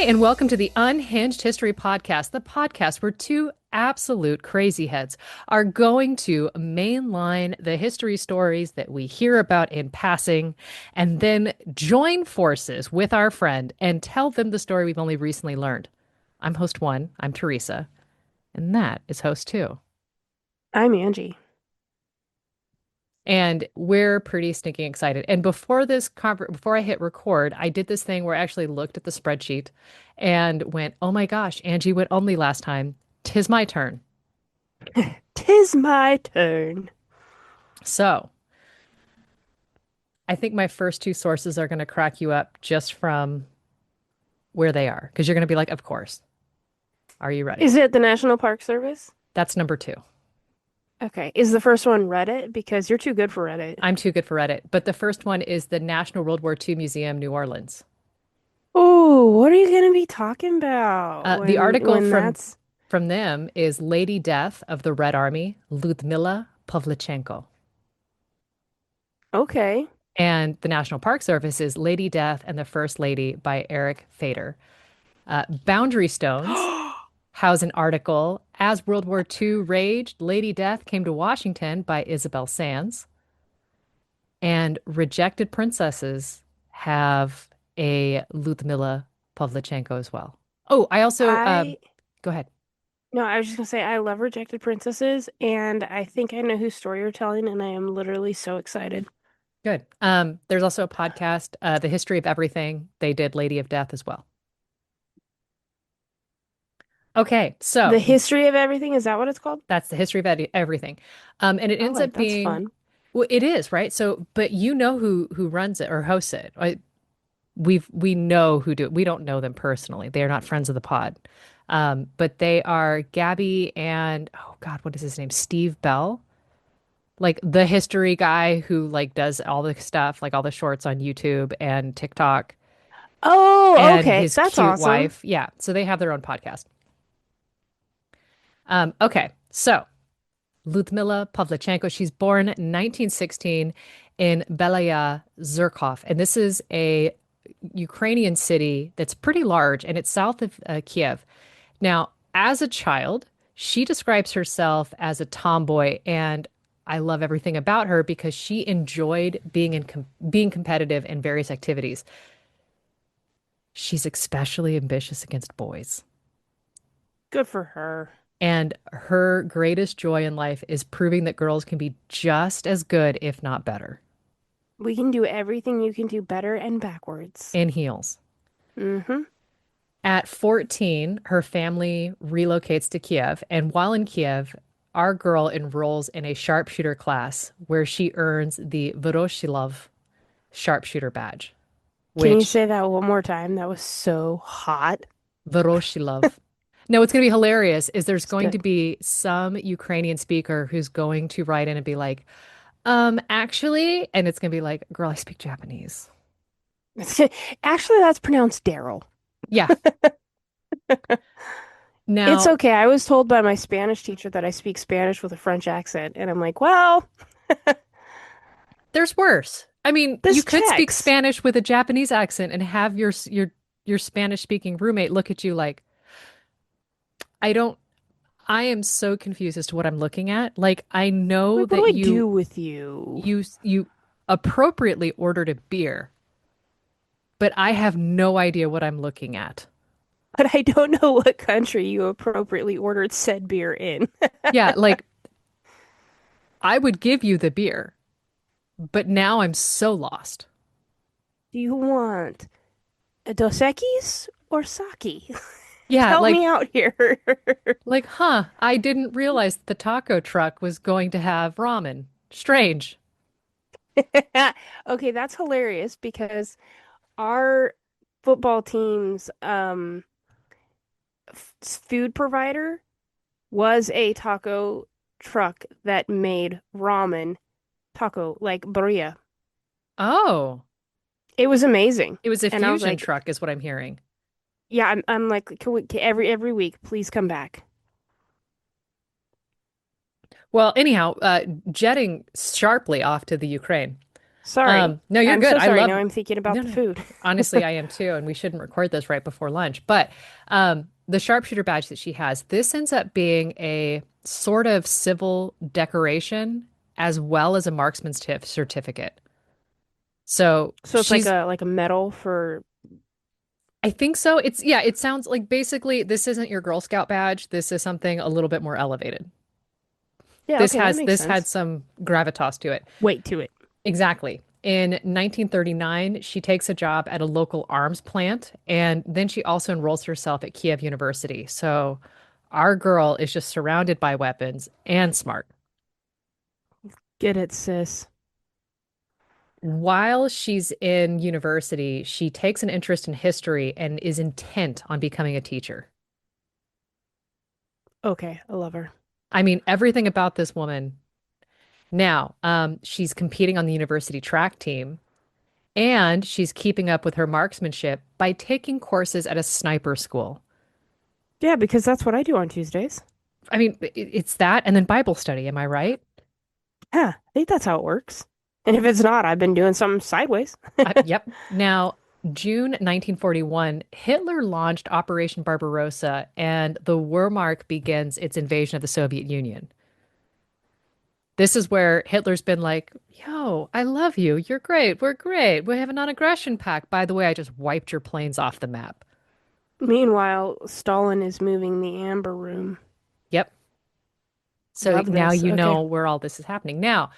Hi, and welcome to the Unhinged History Podcast, the podcast where two absolute crazy heads are going to mainline the history stories that we hear about in passing and then join forces with our friend and tell them the story we've only recently learned. I'm host one, I'm Theresa, and that is host two. I'm Angie. And we're pretty stinking excited. And before I hit record, I did this thing where I actually looked at the spreadsheet and went, "Oh my gosh, Angie went only last time. 'Tis my turn." Tis my turn. So I think my first two sources are going to crack you up just from where they are, because you're going to be like, "Of course. Are you ready?" Is it the National Park Service? That's number two. Okay. Is the first one Reddit? Because you're too good for Reddit. I'm too good for Reddit. But the first one is the National World War II Museum, New Orleans. Oh, what are you gonna be talking about The when article when from that's from them is Lady Death of the Red Army, Lyudmila Pavlichenko. okay? And the National Park Service is Lady Death and the First Lady by Eric Fader. Boundary Stones house an article As World War II Raged, Lady Death Came to Washington by Isabel Sands. And Rejected Princesses have a Lyudmila Pavlichenko as well. Oh, I also, I go ahead. no, I was just gonna say I love Rejected Princesses, and I think I know whose story you're telling, and I am literally so excited. Good. There's also a podcast, The History of Everything. They did Lady of Death as well. Okay, The so history of everything, is that what it's called? that's the history of everything. And it Oh, ends like up that's being, fun. well, it is, right? So, but you know who runs it or hosts it. We know who do it. We don't know them personally. They are not friends of the pod. But they are Gabby and oh God, what is his name? Steve Bell. Like the history guy who like does all the stuff, like all the shorts on YouTube and TikTok, Oh, and okay. his That's cute awesome. wife. Yeah, so they have their own podcast. Okay, so Lyudmila Pavlichenko. She's born 1916 in Belaya, Zherkov, and this is a Ukrainian city that's pretty large, and it's south of Kiev. Now, as a child, she describes herself as a tomboy, and I love everything about her because she enjoyed being competitive in various activities. She's especially ambitious against boys. Good for her. And her greatest joy in life is proving that girls can be just as good, if not better, We can do everything you can do better and backwards. in heels. Mm-hmm. At 14, her family relocates to Kiev. And while in Kiev, our girl enrolls in a sharpshooter class where she earns the Voroshilov sharpshooter badge, Can you which say that one more time? That was so hot. Voroshilov. No, what's going to be hilarious is there's going St to be some Ukrainian speaker who's going to write in and be like, actually, and it's gonna be like, girl, I speak Japanese. Actually, that's pronounced Daryl. Yeah. It's Now, okay. I was told by my Spanish teacher that I speak Spanish with a French accent, and I'm like, well, there's worse. I mean, you this could speak checks. Spanish with a Japanese accent and have your Spanish speaking roommate look at you like, I don't I am so confused as to what I'm looking at. Like, I know Like, what do that I you do with you? you appropriately ordered a beer, but I have no idea what I'm looking at. But I don't know what country you appropriately ordered said beer in. Yeah, like I would give you the beer, but now I'm so lost. Do you want a Dos Equis or sake? Yeah, Help me out here. I didn't realize the taco truck was going to have ramen. Strange. Okay, that's hilarious because our football team's food provider was a taco truck that made ramen taco like birria. Oh, It was amazing. it was a And I was fusion like, truck, is what I'm hearing. yeah, I'm like, every week, please come back. Well, anyhow, jetting sharply off to the Ukraine. Sorry. No, you're I'm good. so I sorry. Now love, I'm thinking about no, the no. food. Honestly, I am too, and we shouldn't record this right before lunch. But the sharpshooter badge that she has, this ends up being a sort of civil decoration as well as a marksman's tip certificate. So So it's she's, like a medal for. I think so. It's, yeah, it sounds like basically this isn't your Girl Scout badge. This is something a little bit more elevated. Yeah, okay, that makes This had sense. some gravitas to it. Weight to it. Exactly. In 1939, she takes a job at a local arms plant, and then she also enrolls herself at Kiev University. So our girl is just surrounded by weapons and smart. Get it, sis. While she's in university, she takes an interest in history and is intent on becoming a teacher. Okay, I love her. I mean, everything about this woman. Now, she's competing on the university track team. And she's keeping up with her marksmanship by taking courses at a sniper school. Yeah, because that's what I do on Tuesdays. I mean, it's that and then Bible study. Am I right? Yeah, I think that's how it works. And if it's not, I've been doing something sideways. Yep. Now, June 1941, Hitler launched Operation Barbarossa, and the Wehrmacht begins its invasion of the Soviet Union. This is where Hitler's been like, yo, I love you. You're great. We're great. We have a non-aggression pact. By the way, I just wiped your planes off the map. Meanwhile, Stalin is moving the amber room. Yep. So Love now this. you Okay. know where all this is happening. Now,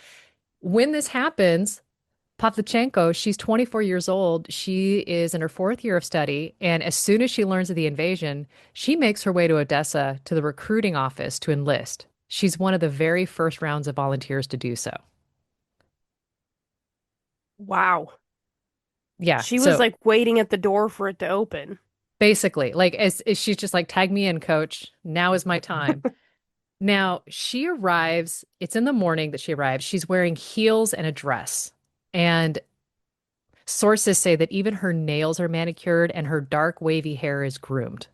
when this happens, Pavlichenko, she's 24 years old. She is in her fourth year of study. And as soon as she learns of the invasion, she makes her way to Odessa to the recruiting office to enlist. She's one of the very first rounds of volunteers to do so. Wow. Yeah. She was So like waiting at the door for it to open. basically, like, as she's just like, tag me in, coach. Now is my time. Now she arrives. It's in the morning that she arrives. She's wearing heels and a dress. And sources say that even her nails are manicured and her dark, wavy hair is groomed.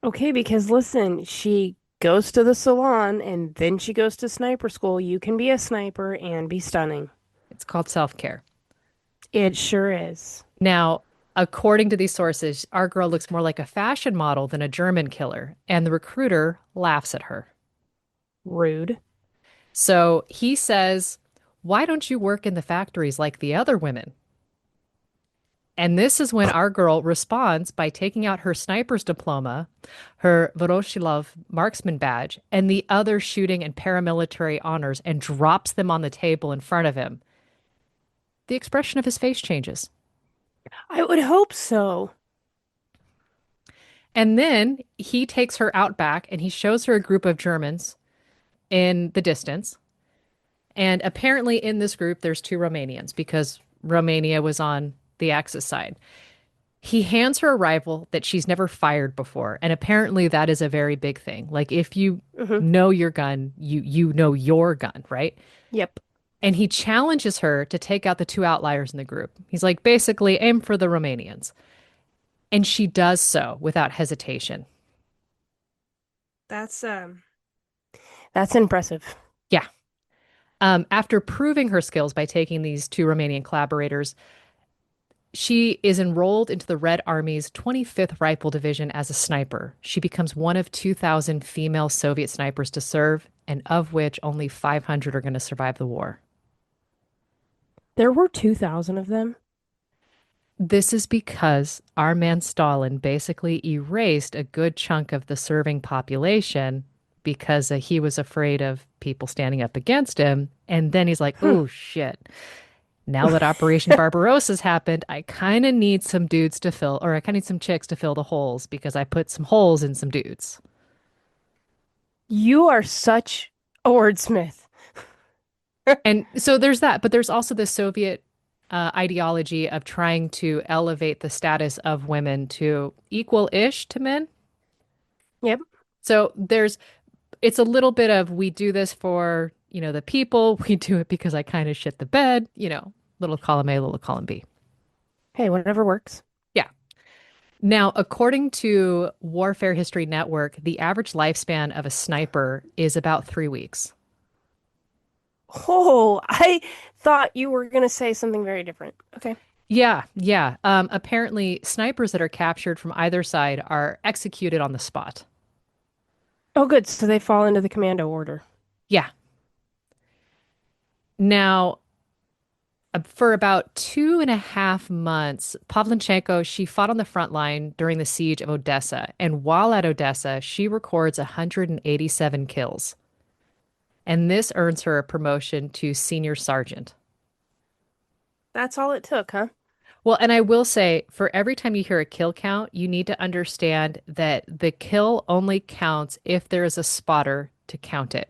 Okay, because listen, she goes to the salon and then she goes to sniper school. You can be a sniper and be stunning. It's called self-care. It sure is. Now, according to these sources, our girl looks more like a fashion model than a German killer, and the recruiter laughs at her. Rude. So he says, why don't you work in the factories like the other women? And this is when our girl responds by taking out her sniper's diploma, her Voroshilov marksman badge, and the other shooting and paramilitary honors and drops them on the table in front of him. The expression of his face changes. I would hope so. And then he takes her out back and he shows her a group of Germans in the distance. And apparently, in this group, there's two Romanians because Romania was on the Axis side. He hands her a rifle that she's never fired before, and apparently that is a very big thing. Like if you Hmm. know your gun, you know your gun, right? Yep. And he challenges her to take out the two outliers in the group. He's like, basically, aim for the Romanians. And she does so without hesitation. That's that's impressive. Yeah. After proving her skills by taking these two Romanian collaborators, she is enrolled into the Red Army's 25th Rifle Division as a sniper. She becomes one of 2,000 female Soviet snipers to serve, and of which only 500 are going to survive the war. There were 2,000 of them. This is because our man Stalin basically erased a good chunk of the serving population because he was afraid of people standing up against him. And then he's like, Hmm. oh, shit. Now that Operation Barbarossa's happened, I kind of need some dudes to fill, or I kind of need some chicks to fill the holes because I put some holes in some dudes. You are such a wordsmith. And so there's that, but there's also the Soviet ideology of trying to elevate the status of women to equal-ish to men. Yep. So it's a little bit of we do this for, the people. We do it because I kind of shit the bed, little column A, little column B. Hey, whatever works. Yeah. Now, according to Warfare History Network, the average lifespan of a sniper is about 3 weeks. Oh, I thought you were gonna say something very different. Okay. Yeah, yeah. Apparently, snipers that are captured from either side are executed on the spot. Oh, good. So they fall into the commando order. Yeah. Now, for about 2.5 months, Pavlichenko, she fought on the front line during the siege of Odessa. And while at Odessa, she records 187 kills. And this earns her a promotion to senior sergeant. That's all it took, huh? Well, and I will say, for every time you hear a kill count, you need to understand that the kill only counts if there is a spotter to count it.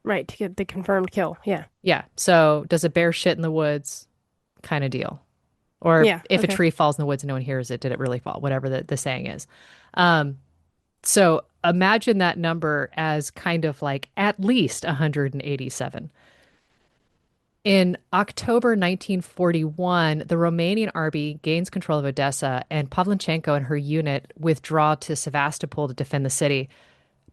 Right, to get the confirmed kill. Yeah. Yeah. So, does a bear shit in the woods kind of deal? Or Yeah, if a okay. tree falls in the woods and no one hears it, did it really fall? Whatever the saying is. Um, so, imagine that number as kind of like at least 187. In October 1941, the Romanian army gains control of Odessa, and Pavlichenko and her unit withdraw to Sevastopol to defend the city.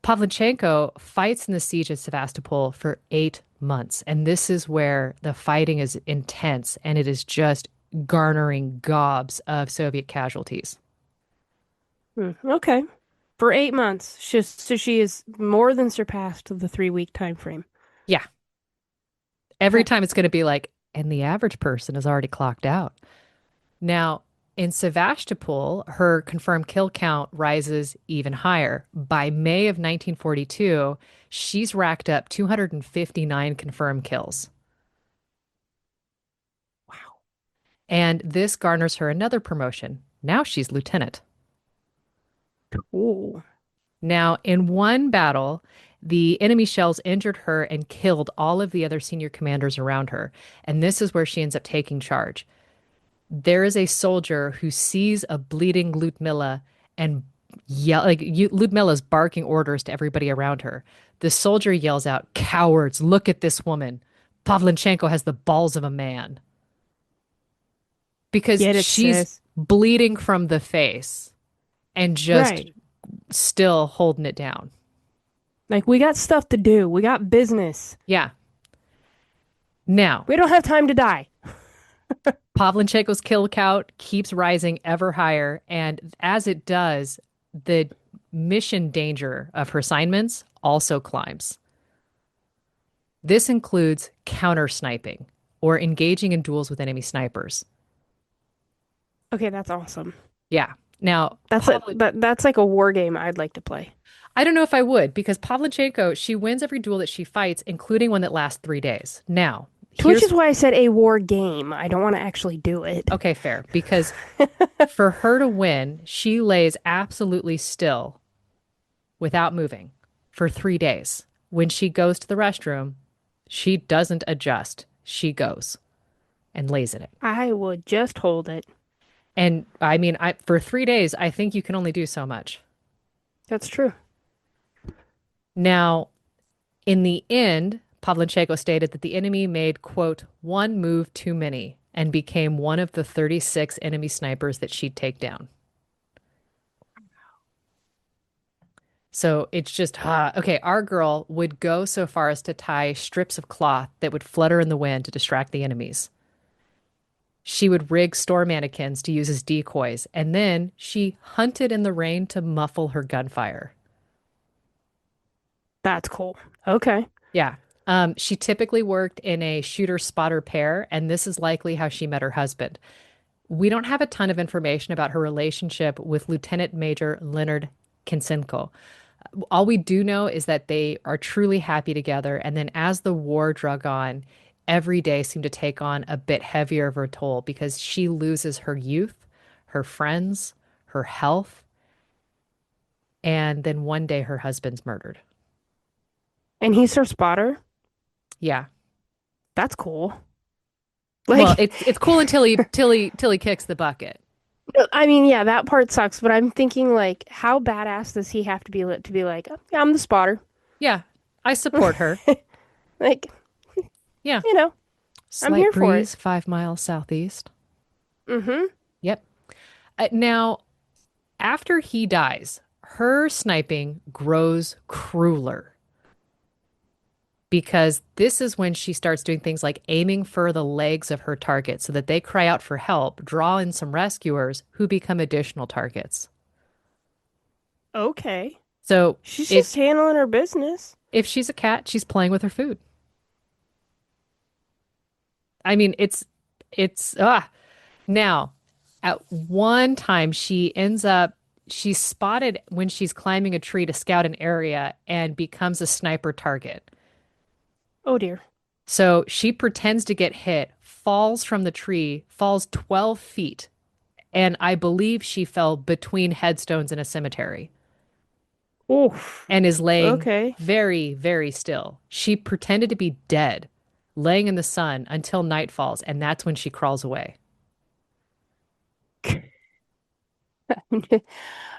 Pavlichenko fights in the siege of Sevastopol for 8 months, and this is where the fighting is intense, and it is just garnering gobs of Soviet casualties. Okay. For 8 months. So she is more than surpassed the 3 week time frame. Yeah, every Okay. time it's going to be like, and the average person is already clocked out. Now, in Sevastopol, her confirmed kill count rises even higher. By May of 1942, she's racked up 259 confirmed kills. Wow. And this garners her another promotion. Now she's lieutenant. Ooh. Now, in one battle, the enemy shells injured her and killed all of the other senior commanders around her. And this is where she ends up taking charge. There is a soldier who sees a bleeding Lyudmila and Lyudmila's barking orders to everybody around her. The soldier yells out, "Cowards, look at this woman. Pavlichenko has the balls of a man." Because Get it, she's sis. bleeding from the face and just Right. still holding it down. Like, we got stuff to do. We got business. Yeah. Now, We don't have time to die. Pavlichenko's kill count keeps rising ever higher, and as it does, the mission danger of her assignments also climbs. This includes counter sniping or engaging in duels with enemy snipers. Okay, that's awesome. Yeah. Now, That's like a war game I'd like to play. I don't know if I would because Pavlichenko, she wins every duel that she fights, including one that lasts 3 days. Now, Which here's is why I said a war game. I don't want to actually do it. okay, fair. Because for her to win, she lays absolutely still without moving for 3 days. When she goes to the restroom, she doesn't adjust. She goes and lays in it. I would just hold it. And I mean, for 3 days, I think you can only do so much. That's true. Now, in the end, Pavlichenko stated that the enemy made, quote, one move too many and became one of the 36 enemy snipers that she'd take down. So it's just, okay, our girl would go so far as to tie strips of cloth that would flutter in the wind to distract the enemies. She would rig store mannequins to use as decoys, and then she hunted in the rain to muffle her gunfire. That's cool. Okay. Yeah. She typically worked in a shooter spotter pair, and this is likely how she met her husband. We don't have a ton of information about her relationship with Lieutenant Major Leonard Kinsenko. All we do know is that they are truly happy together. And then as the war drug on, every day seemed to take on a bit heavier of her toll because she loses her youth, her friends, her health, and then one day her husband's murdered. And he's her spotter. Yeah. That's cool. Well, Like, it's cool until he kicks the bucket. I mean, yeah, that part sucks, but I'm thinking like, how badass does he have to be to be like, oh, yeah, I'm the spotter. Yeah. I support her. Like, Yeah. you know, I'm Slight here for it. breeze, 5 miles southeast. Mm-hmm. Yep. Now, after he dies, her sniping grows crueler. because this is when she starts doing things like aiming for the legs of her target so that they cry out for help, draw in some rescuers who become additional targets. Okay. So She's if just handling her business. if she's a cat, she's playing with her food. I mean, it's now at one time she's spotted when she's climbing a tree to scout an area and becomes a sniper target. Oh dear. So she pretends to get hit, falls from the tree, falls 12 feet, and I believe she fell between headstones in a cemetery Oof. and is laying Okay. very, very still. She pretended to be dead, laying in the sun until night falls, and that's when she crawls away.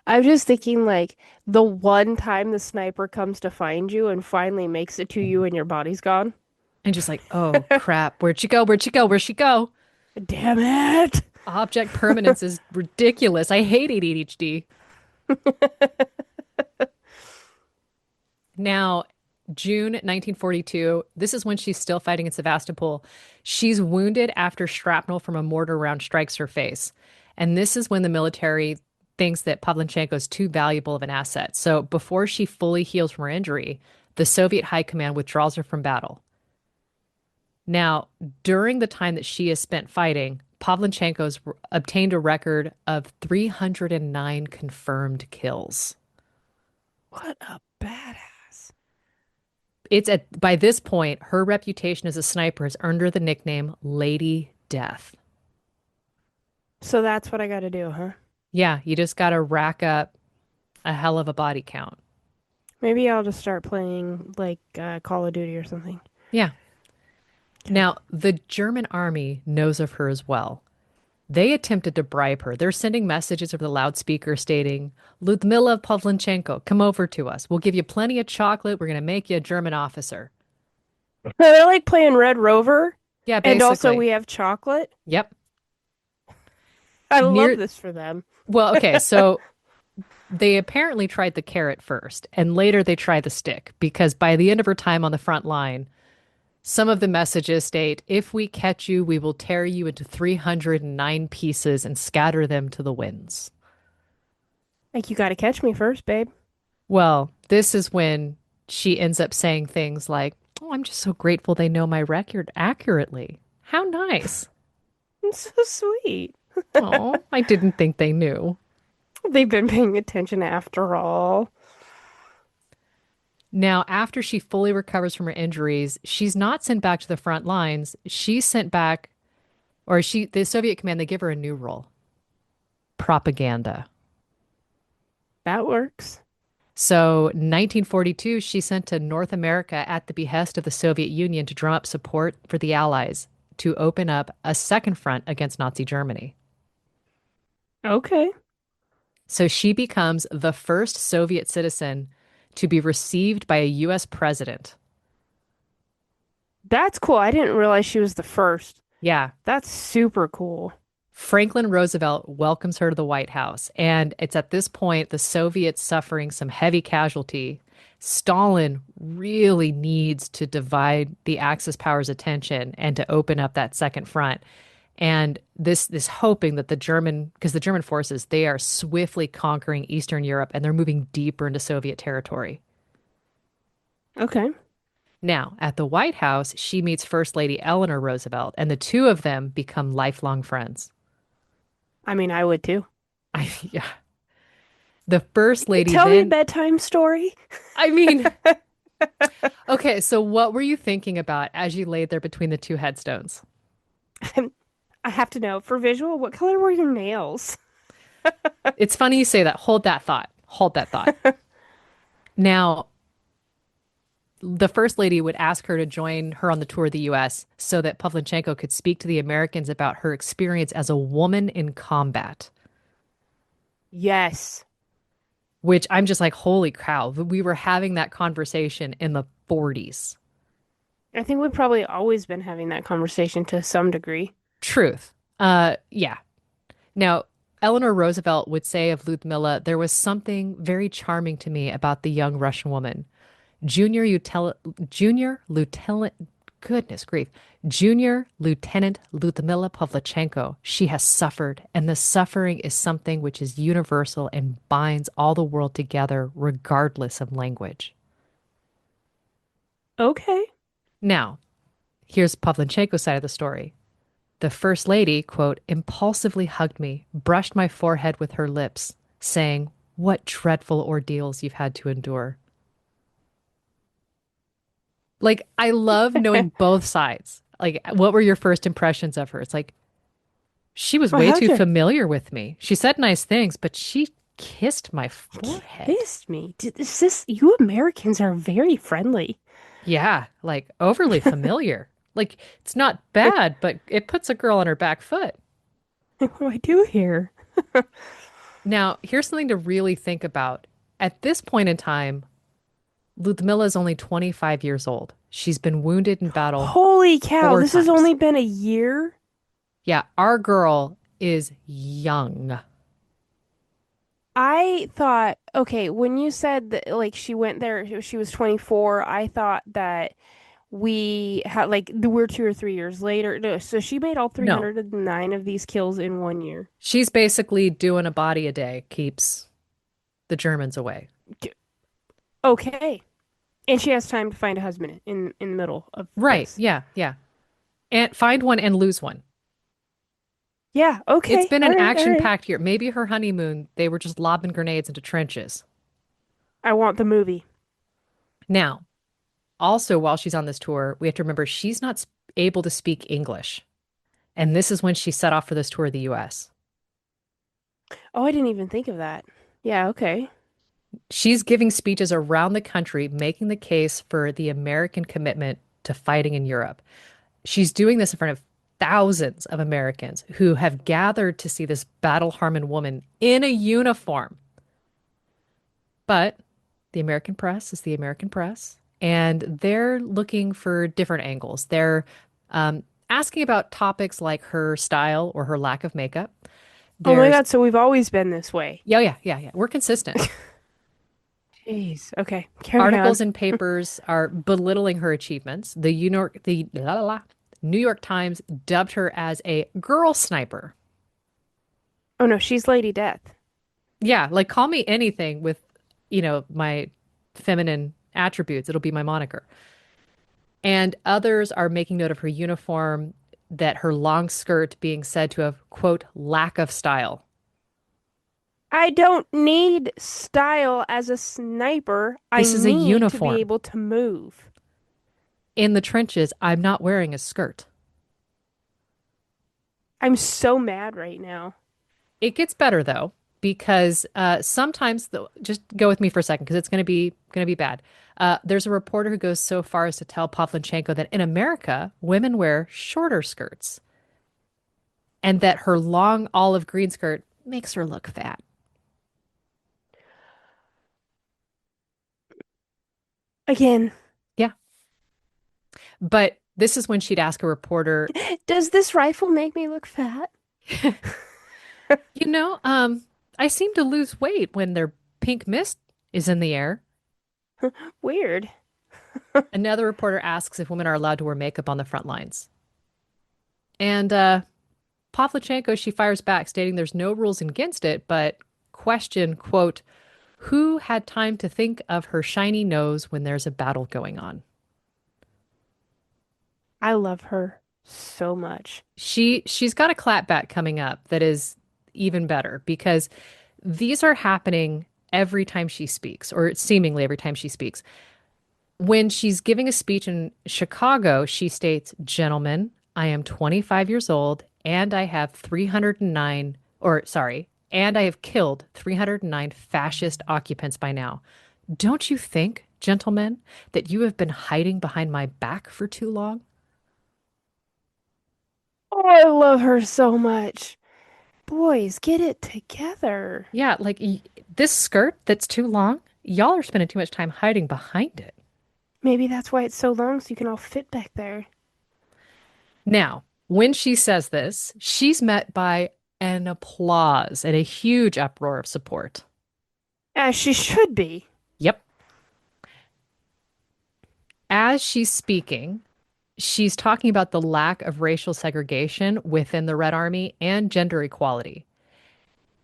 I'm just thinking like the one time the sniper comes to find you and finally makes it to you and your body's gone. And just like, oh crap, where'd she go? Where'd she go? Where'd she go? Damn it. Object permanence is ridiculous. I hate ADHD. Now, June 1942, this is when she's still fighting in Sevastopol. She's wounded after shrapnel from a mortar round strikes her face. And this is when the military thinks that Pavlichenko is too valuable of an asset. So before she fully heals from her injury, the Soviet high command withdraws her from battle. Now, during the time that she has spent fighting, Pavlichenko's obtained a record of 309 confirmed kills. What a badass. It's at by this point, her reputation as a sniper has earned her the nickname Lady Death. So that's what I gotta do, huh? Yeah, you just got to rack up a hell of a body count. Maybe I'll just start playing like Call of Duty or something. Yeah. Okay. Now, the German army knows of her as well. They attempted to bribe her. They're sending messages over the loudspeaker stating, Lyudmila Pavlichenko, come over to us. We'll give you plenty of chocolate. We're going to make you a German officer. They're like playing Red Rover, Yeah, and also basically. we have chocolate. Yep. I love Near, this for them. well, okay, so they apparently tried the carrot first, and later they tried the stick because by the end of her time on the front line, some of the messages state, if we catch you, we will tear you into 309 pieces and scatter them to the winds. Like, you gotta catch me first, babe. Well, this is when she ends up saying things like, oh, I'm just so grateful they know my record accurately. How nice. It's so sweet. Oh, I didn't think they knew. They've been paying attention after all. Now, after she fully recovers from her injuries, she's not sent back to the front lines. She's sent back, the Soviet command, they give her a new role, propaganda. That works. So, 1942, she's sent to North America at the behest of the Soviet Union to drum up support for the Allies to open up a second front against Nazi Germany. Okay. So, she becomes the first Soviet citizen to be received by a U.S. president. That's cool. I didn't realize she was the first. Yeah. That's super cool. Franklin Roosevelt welcomes her to the White House. And it's at this point the Soviets suffering some heavy casualty. Stalin really needs to divide the Axis powers' attention and to open up that second front. And this hoping that because the German forces, they are swiftly conquering Eastern Europe and they're moving deeper into Soviet territory. Okay. Now, at the White House, she meets First Lady Eleanor Roosevelt, and the two of them become lifelong friends. I mean, I would too. Yeah. The First Lady Tell me a then, bedtime story. I mean, okay, so what were you thinking about as you laid there between the two headstones? I have to know for visual, what color were your nails? It's funny you say that. Hold that thought. Hold that thought. Now, the First Lady would ask her to join her on the tour of the US so that Pavlichenko could speak to the Americans about her experience as a woman in combat, Yes. which I'm just like, holy cow. We were having that conversation in the 40s. I think we've probably always been having that conversation to some degree. Truth. Yeah. Now, Eleanor Roosevelt would say of Lyudmila, there was something very charming to me about the young Russian woman. Junior util Junior Lieutenant, goodness grief, Junior Lieutenant Lyudmila Pavlichenko. She has suffered, and the suffering is something which is universal and binds all the world together, regardless of language. Okay. Now, here's Pavlichenko's side of the story. The First Lady, quote, impulsively hugged me, brushed my forehead with her lips, saying, "What dreadful ordeals you've had to endure." Like, I love knowing both sides. Like, what were your first impressions of her? It's like, she was I way hugged too her. familiar with me. She said nice things, but she kissed my forehead. Kissed me. You Americans are very friendly. Yeah, like overly familiar. Like, it's not bad, but it puts a girl on her back foot. What do I do here? Now, here's something to really think about. At this point in time, Ludmilla is only 25 years old. She's been wounded in battle Holy cow, four this has times. only been a year? Yeah, our girl is young. I thought, okay, when you said that, like, she went there, she was 24, I thought that we had, like, we're 2 or 3 years later. No, so she made all No, 309 of these kills in 1 year. she's basically doing a body a day, keeps the Germans away. Okay. And she has time to find a husband in the middle of Right. this. Yeah. Yeah. And find one and lose one. Yeah, It's okay. been All an right, all right. action-packed year. Maybe her honeymoon, they were just lobbing grenades into trenches. I want the movie. Now, also, while she's on this tour, we have to remember she's not able to speak English. And this is when she set off for this tour of the US. Oh, I didn't even think of that. Yeah, okay. She's giving speeches around the country, making the case for the American commitment to fighting in Europe. She's doing this in front of thousands of Americans who have gathered to see this battle hardened woman in a uniform. But the American press is the American press, and they're looking for different angles. They're asking about topics like her style or her lack of makeup. Oh my There's, God, so we've always been this way. yeah, yeah, yeah, yeah. We're consistent. Jeez. Okay, carry on. Articles and papers are belittling her achievements. New York Times dubbed her as a girl sniper. Oh no, she's Lady Death. Yeah, like call me anything with, my feminine attributes. It'll be my moniker. And others are making note of her uniform, that her long skirt being said to have, quote, lack of style. I don't need style as a sniper. I This is a need to be uniform. able to move. In the trenches, I'm not wearing a skirt. I'm so mad right now. It gets better though, because sometimes just go with me for a second because it's going to be bad. There's a reporter who goes so far as to tell Pavlichenko that in America, women wear shorter skirts, and that her long olive green skirt makes her look fat. Again, Yeah, but this is when she'd ask a reporter, does this rifle make me look fat? you know, I seem to lose weight when their pink mist is in the air. Weird. Another reporter asks if women are allowed to wear makeup on the front lines. And Pavlichenko, she fires back, stating there's no rules against it, but question, quote, who had time to think of her shiny nose when there's a battle going on? I love her so much. She's got a clapback coming up that is even better because these are happening every time she speaks, or seemingly every time she speaks. When she's giving a speech in Chicago, she states, gentlemen, I am 25 years old and I have 309, or sorry, and I have killed 309 fascist occupants by now. Don't you think, gentlemen, that you have been hiding behind my back for too long? Oh, I love her so much. Boys, get it together. Yeah, like this skirt that's too long, y'all are spending too much time hiding behind it. Maybe that's why it's so long, so you can all fit back there. Now, when she says this, she's met by an applause and a huge uproar of support. As she should be. Yep. as she's speaking, she's talking about the lack of racial segregation within the Red Army and gender equality,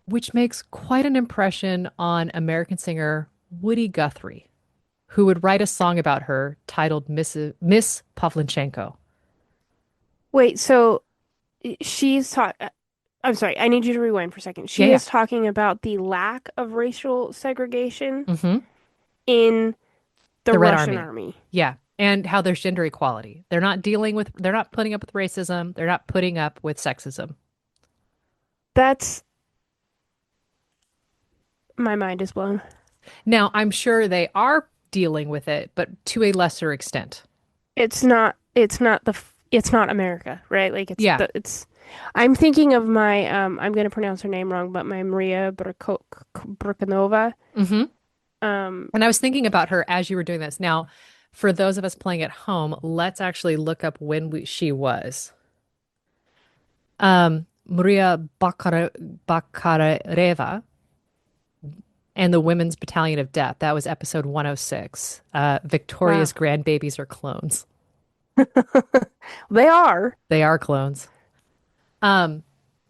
which makes quite an impression on American singer Woody Guthrie, who would write a song about her titled Miss Pavlichenko. Wait, so she's taught. I'm sorry, I need you to rewind for a second. Yeah, She yeah. is talking about the lack of racial segregation Hmm. in the The Red Russian Army. army. Yeah. And how there's gender equality. They're not putting up with racism. They're not putting up with sexism. That's my mind is blown. Now, I'm sure they are dealing with it, but to a lesser extent. It's not America, right? Like Yeah. it's I'm thinking of my I'm going to pronounce her name wrong, but my Maria Brukanova. Hmm. Um And I was thinking about her as you were doing this. Now, for those of us playing at home, let's actually look up she was. Maria Bakareva and the Women's Battalion of Death. That was episode 106. Victoria's wow. grandbabies are clones. They are They are clones. Um,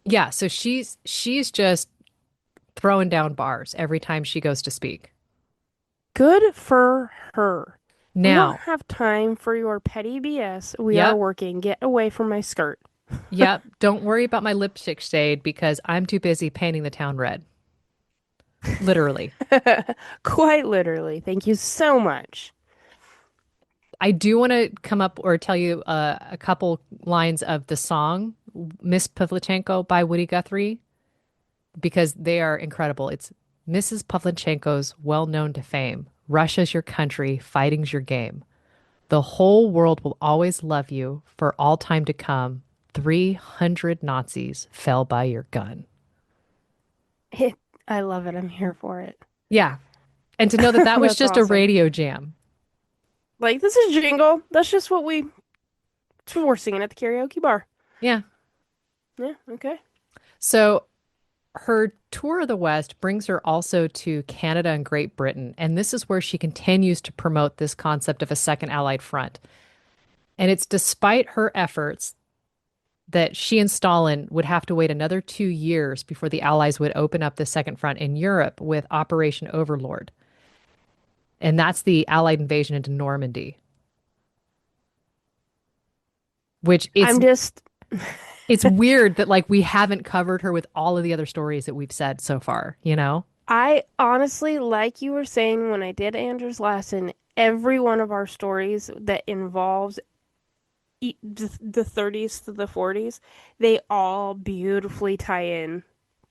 yeah, so she's just throwing down bars every time she goes to speak. good for her. We don't Now, have time for your petty BS. We are yep, working. Get away from my skirt. yep. Don't worry about my lipstick shade because I'm too busy painting the town red. Literally. Quite literally. Thank you so much. I do want to come up or tell you a couple lines of the song Miss Pavlichenko by Woody Guthrie because they are incredible. It's Mrs. Pavlichenko's well known to fame. Russia's your country, fighting's your game. The whole world will always love you for all time to come. 300 Nazis fell by your gun. It, I love it. I'm here for it. Yeah. And to know that that was That's just a awesome. radio jam. Like this is Jingle. That's just it's what we're singing at the karaoke bar. Yeah. Yeah, okay. So her tour of the West brings her also to Canada and Great Britain. And this is where she continues to promote this concept of a second Allied front. And it's despite her efforts that she and Stalin would have to wait another 2 years before the Allies would open up the second front in Europe with Operation Overlord. And that's the Allied invasion into Normandy, which I'm just it's weird that like we haven't covered her with all of the other stories that we've said so far, you know? I honestly, like you were saying when I did Andrew's lesson, every one of our stories that involves the 30s to the 40s, they all beautifully tie in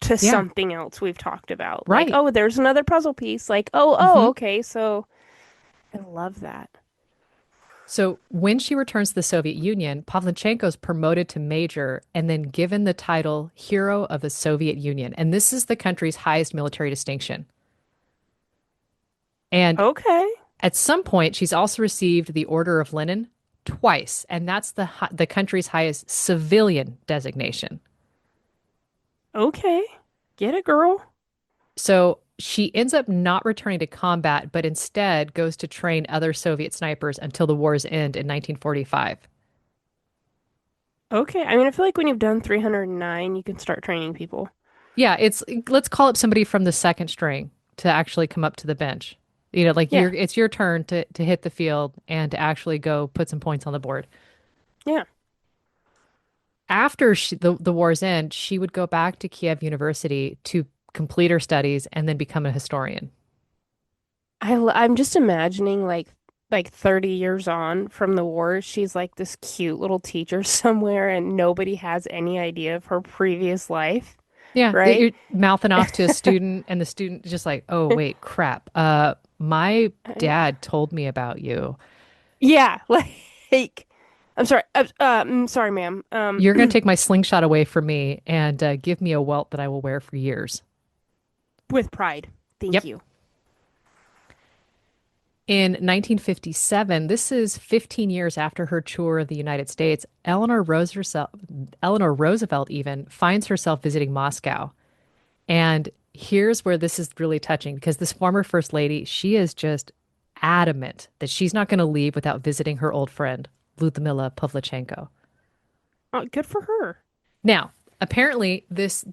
to Yeah, something else we've talked about. Like, right. oh, there's another puzzle piece. Like, Hmm. okay, so I love that. So when she returns to the Soviet Union, Pavlichenko's promoted to major and then given the title Hero of the Soviet Union. And this is the country's highest military distinction. And Okay, at some point, she's also received the Order of Lenin twice, and that's the country's highest civilian designation. okay, get it, girl. So she ends up not returning to combat, but instead goes to train other Soviet snipers until the war's end in 1945. Okay, I mean, I feel like when you've done 309, you can start training people. Yeah, it's let's call up somebody from the second string to actually come up to the bench. You know, like Yeah, it's your turn to hit the field and to actually go put some points on the board. yeah. After the war's end, she would go back to Kiev University to complete her studies and then become a historian. I'm just imagining like 30 years on from the war, she's like this cute little teacher somewhere and nobody has any idea of her previous life, Yeah, right? you're mouthing off to a student, and the student is just like, "Oh, wait, crap. My dad told me about you. Yeah, like I'm sorry, ma'am. You're going to take my slingshot away from me and give me a welt that I will wear for years." With pride. Thank Yep. you. In 1957, this is 15 years after her tour of the United States, Eleanor Roosevelt even finds herself visiting Moscow. And here's where this is really touching because this former first lady, she is just adamant that she's not going to leave without visiting her old friend, Lyudmila Pavlichenko. Good for her. Now, apparently, this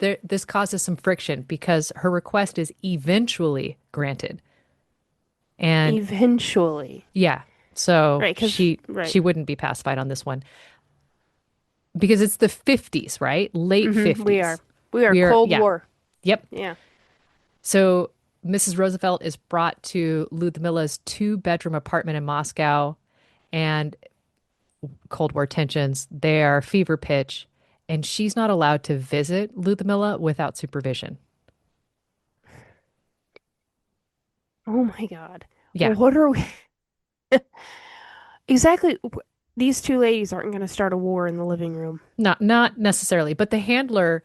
causes some friction because her request is eventually granted. And Eventually. yeah, so Right, because, she right. wouldn't be pacified on this one because it's the 50s, right? Late We are. 50s. We are We are, Cold yeah, War. yep. Yeah. So Mrs. Roosevelt is brought to Lyudmila's two-bedroom apartment in Moscow, and Cold War tensions, they are fever pitch, and she's not allowed to visit Lyudmila without supervision. Oh my God. Yeah, What are we exactly? These two ladies aren't going to start a war in the living room. not necessarily, but the handler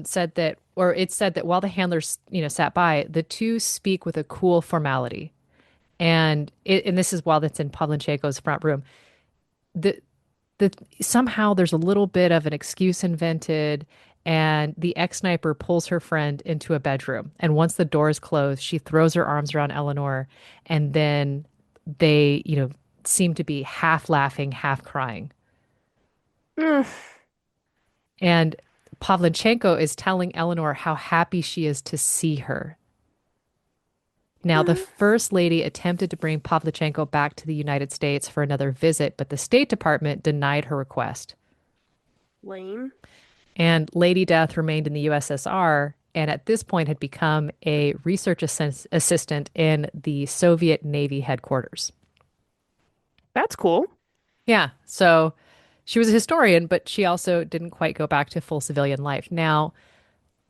said that, or it said that while the handlers, sat by, the two speak with a cool formality, and this is while that's in Pavlichenko's front room. The the somehow there's a little bit of an excuse invented, and the ex-sniper pulls her friend into a bedroom, and once the door is closed, she throws her arms around Eleanor, and then they, seem to be half laughing, half crying. Mm, And Pavlichenko is telling Eleanor how happy she is to see her. Now, the First Lady attempted to bring Pavlichenko back to the United States for another visit, but the State Department denied her request. lame. And Lady Death remained in the USSR and at this point had become a research assistant in the Soviet Navy headquarters. That's cool. Yeah, so she was a historian, but she also didn't quite go back to full civilian life. Now,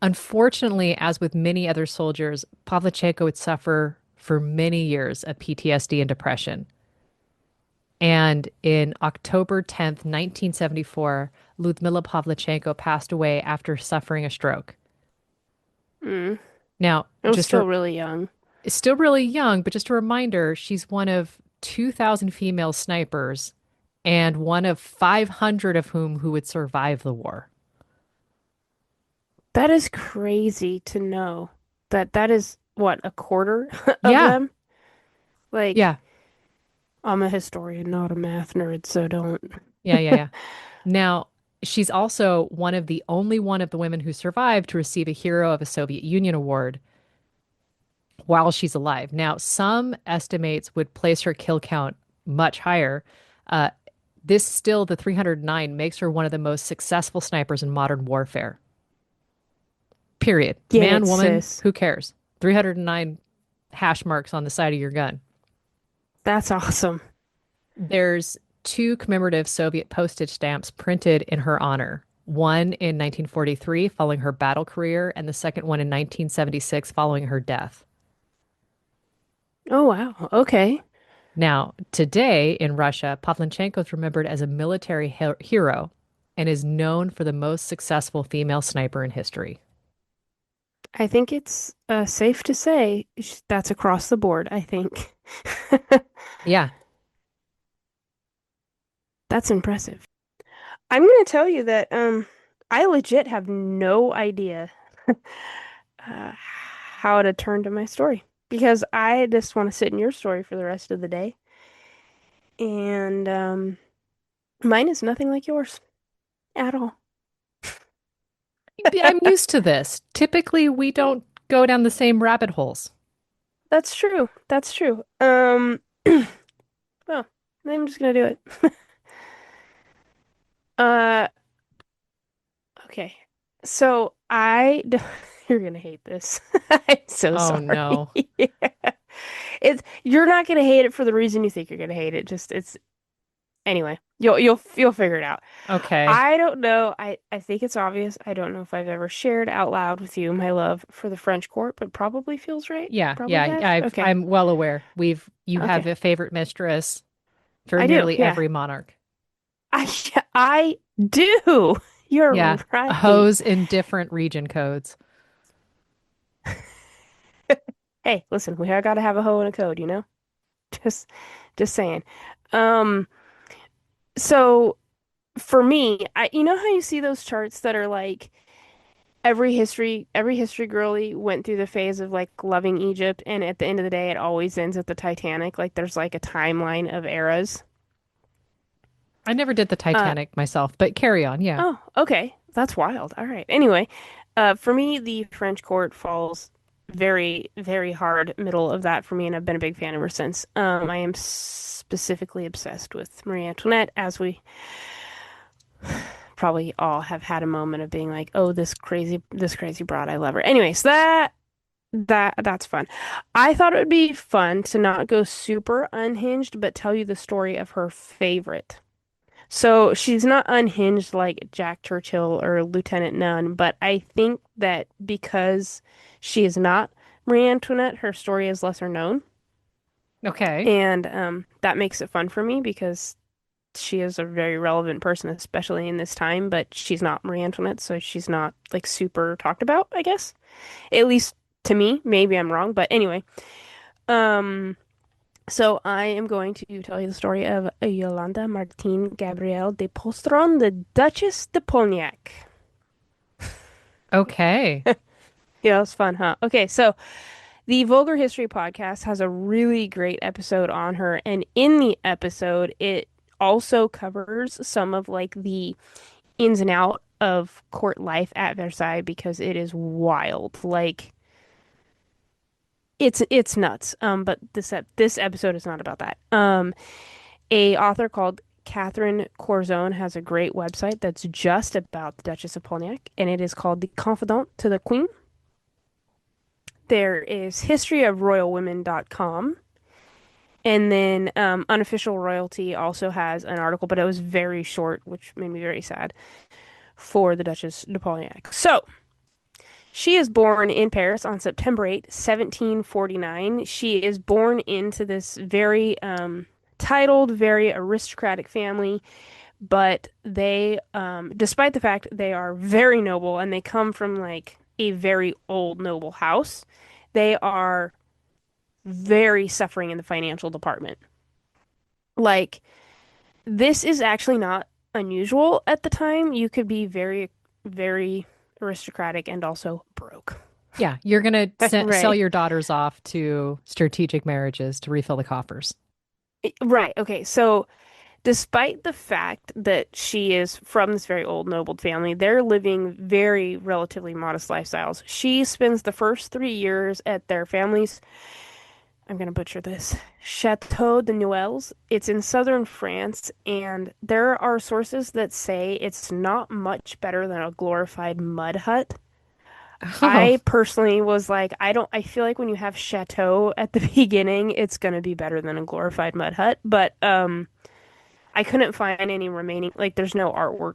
unfortunately, as with many other soldiers, Pavlichenko would suffer for many years of PTSD and depression. And in October 10th, 1974, Lyudmila Pavlichenko passed away after suffering a stroke. Mm. Now, It was still really young. still really young, but just a reminder, she's one of 2,000 female snipers and one of 500 of who would survive the war. That is crazy to know that is what, a quarter of Yeah, them? Like, yeah, I'm a historian, not a math nerd, so don't. yeah. Now, she's also one of the women who survived to receive a Hero of a Soviet Union award while she's alive. Now, some estimates would place her kill count much higher. Uh, this still, the 309, makes her one of the most successful snipers in modern warfare. Period. Get Man, it, woman, sis. who cares? 309 hash marks on the side of your gun. That's awesome. There's two commemorative Soviet postage stamps printed in her honor. One in 1943 following her battle career, and the second one in 1976 following her death. Oh, wow. Okay. Now, today in Russia, Pavlichenko is remembered as a military hero and is known for the most successful female sniper in history. I think it's safe to say that's across the board, I think. Yeah. That's impressive. I'm gonna tell you that I legit have no idea how to turn to my story because I just want to sit in your story for the rest of the day. And mine is nothing like yours at all. I'm used to this. Typically, we don't go down the same rabbit holes. That's true. That's true. Well, I'm just gonna do it. Uh, okay. So you're gonna hate this. I'm so Oh sorry. no. Yeah. You're not gonna hate it for the reason you think you're gonna hate it. Just it's anyway. You'll figure it out. Okay. I don't know. I think it's obvious. I don't know if I've ever shared out loud with you my love for the French court, but probably feels right. Yeah. Probably have. Okay. I'm well aware. You have Okay. a favorite mistress for I do. nearly Yeah. every monarch. I I do. You're Yeah. right. Hose in different region codes. Hey, listen, we gotta have a hoe and a code, you know? Just just saying. Um, so for me, you know how you see those charts that are like every history girly went through the phase of like loving Egypt, and at the end of the day, it always ends at the Titanic. Like there's like a timeline of eras. I never did the Uh, Titanic myself, but carry on. Yeah. oh, okay, that's wild. All right. Anyway, for me, the French court falls very, very hard middle of that for me, and I've been a big fan ever since. I am specifically obsessed with Marie Antoinette, as we probably all have had a moment of being like, oh, this crazy broad, I love her. Anyways, that's fun. I thought it would be fun to not go super unhinged, but tell you the story of her favorite. So she's not unhinged like Jack Churchill or Lieutenant None, but I think that because she is not Marie Antoinette, her story is lesser known, Okay. and that makes it fun for me because she is a very relevant person, especially in this time. But she's not Marie Antoinette, so she's not like super talked about, I guess. At least to me, maybe I'm wrong, but anyway. Um, so I am going to tell you the story of Yolanda Martine Gabrielle de Postron, the Duchess de Polignac. Okay. Yeah, it was fun, huh? Okay, so the Vulgar History podcast has a really great episode on her, and in the episode, it also covers some of like the ins and out of court life at Versailles because it is wild. Like it's nuts. But this episode is not about that. A author called Catherine Corzone has a great website that's just about the Duchess of Polignac, and it is called The Confidant to the Queen. There is historyofroyalwomen.com. And then Unofficial Royalty also has an article, but it was very short, which made me very sad for the Duchess de Polignac. So, she is born in Paris on September 8, 1749. She is born into this very titled, very aristocratic family, but despite the fact they are very noble and they come from like a very old noble house, they are very suffering in the financial department. Like, this is actually not unusual at the time. You could be very, very aristocratic and also broke. Yeah, you're gonna sell Right. your daughters off to strategic marriages to refill the coffers. Right. Okay. So, despite the fact that she is from this very old noble family, they're living very relatively modest lifestyles. She spends the first 3 years at their family's, I'm going to butcher this, Chateau de Nuels. It's in southern France, and there are sources that say it's not much better than a glorified mud hut. Oh, I personally was like, I feel like when you have chateau at the beginning, it's gonna be better than a glorified mud hut. But I couldn't find any remaining, like there's no artwork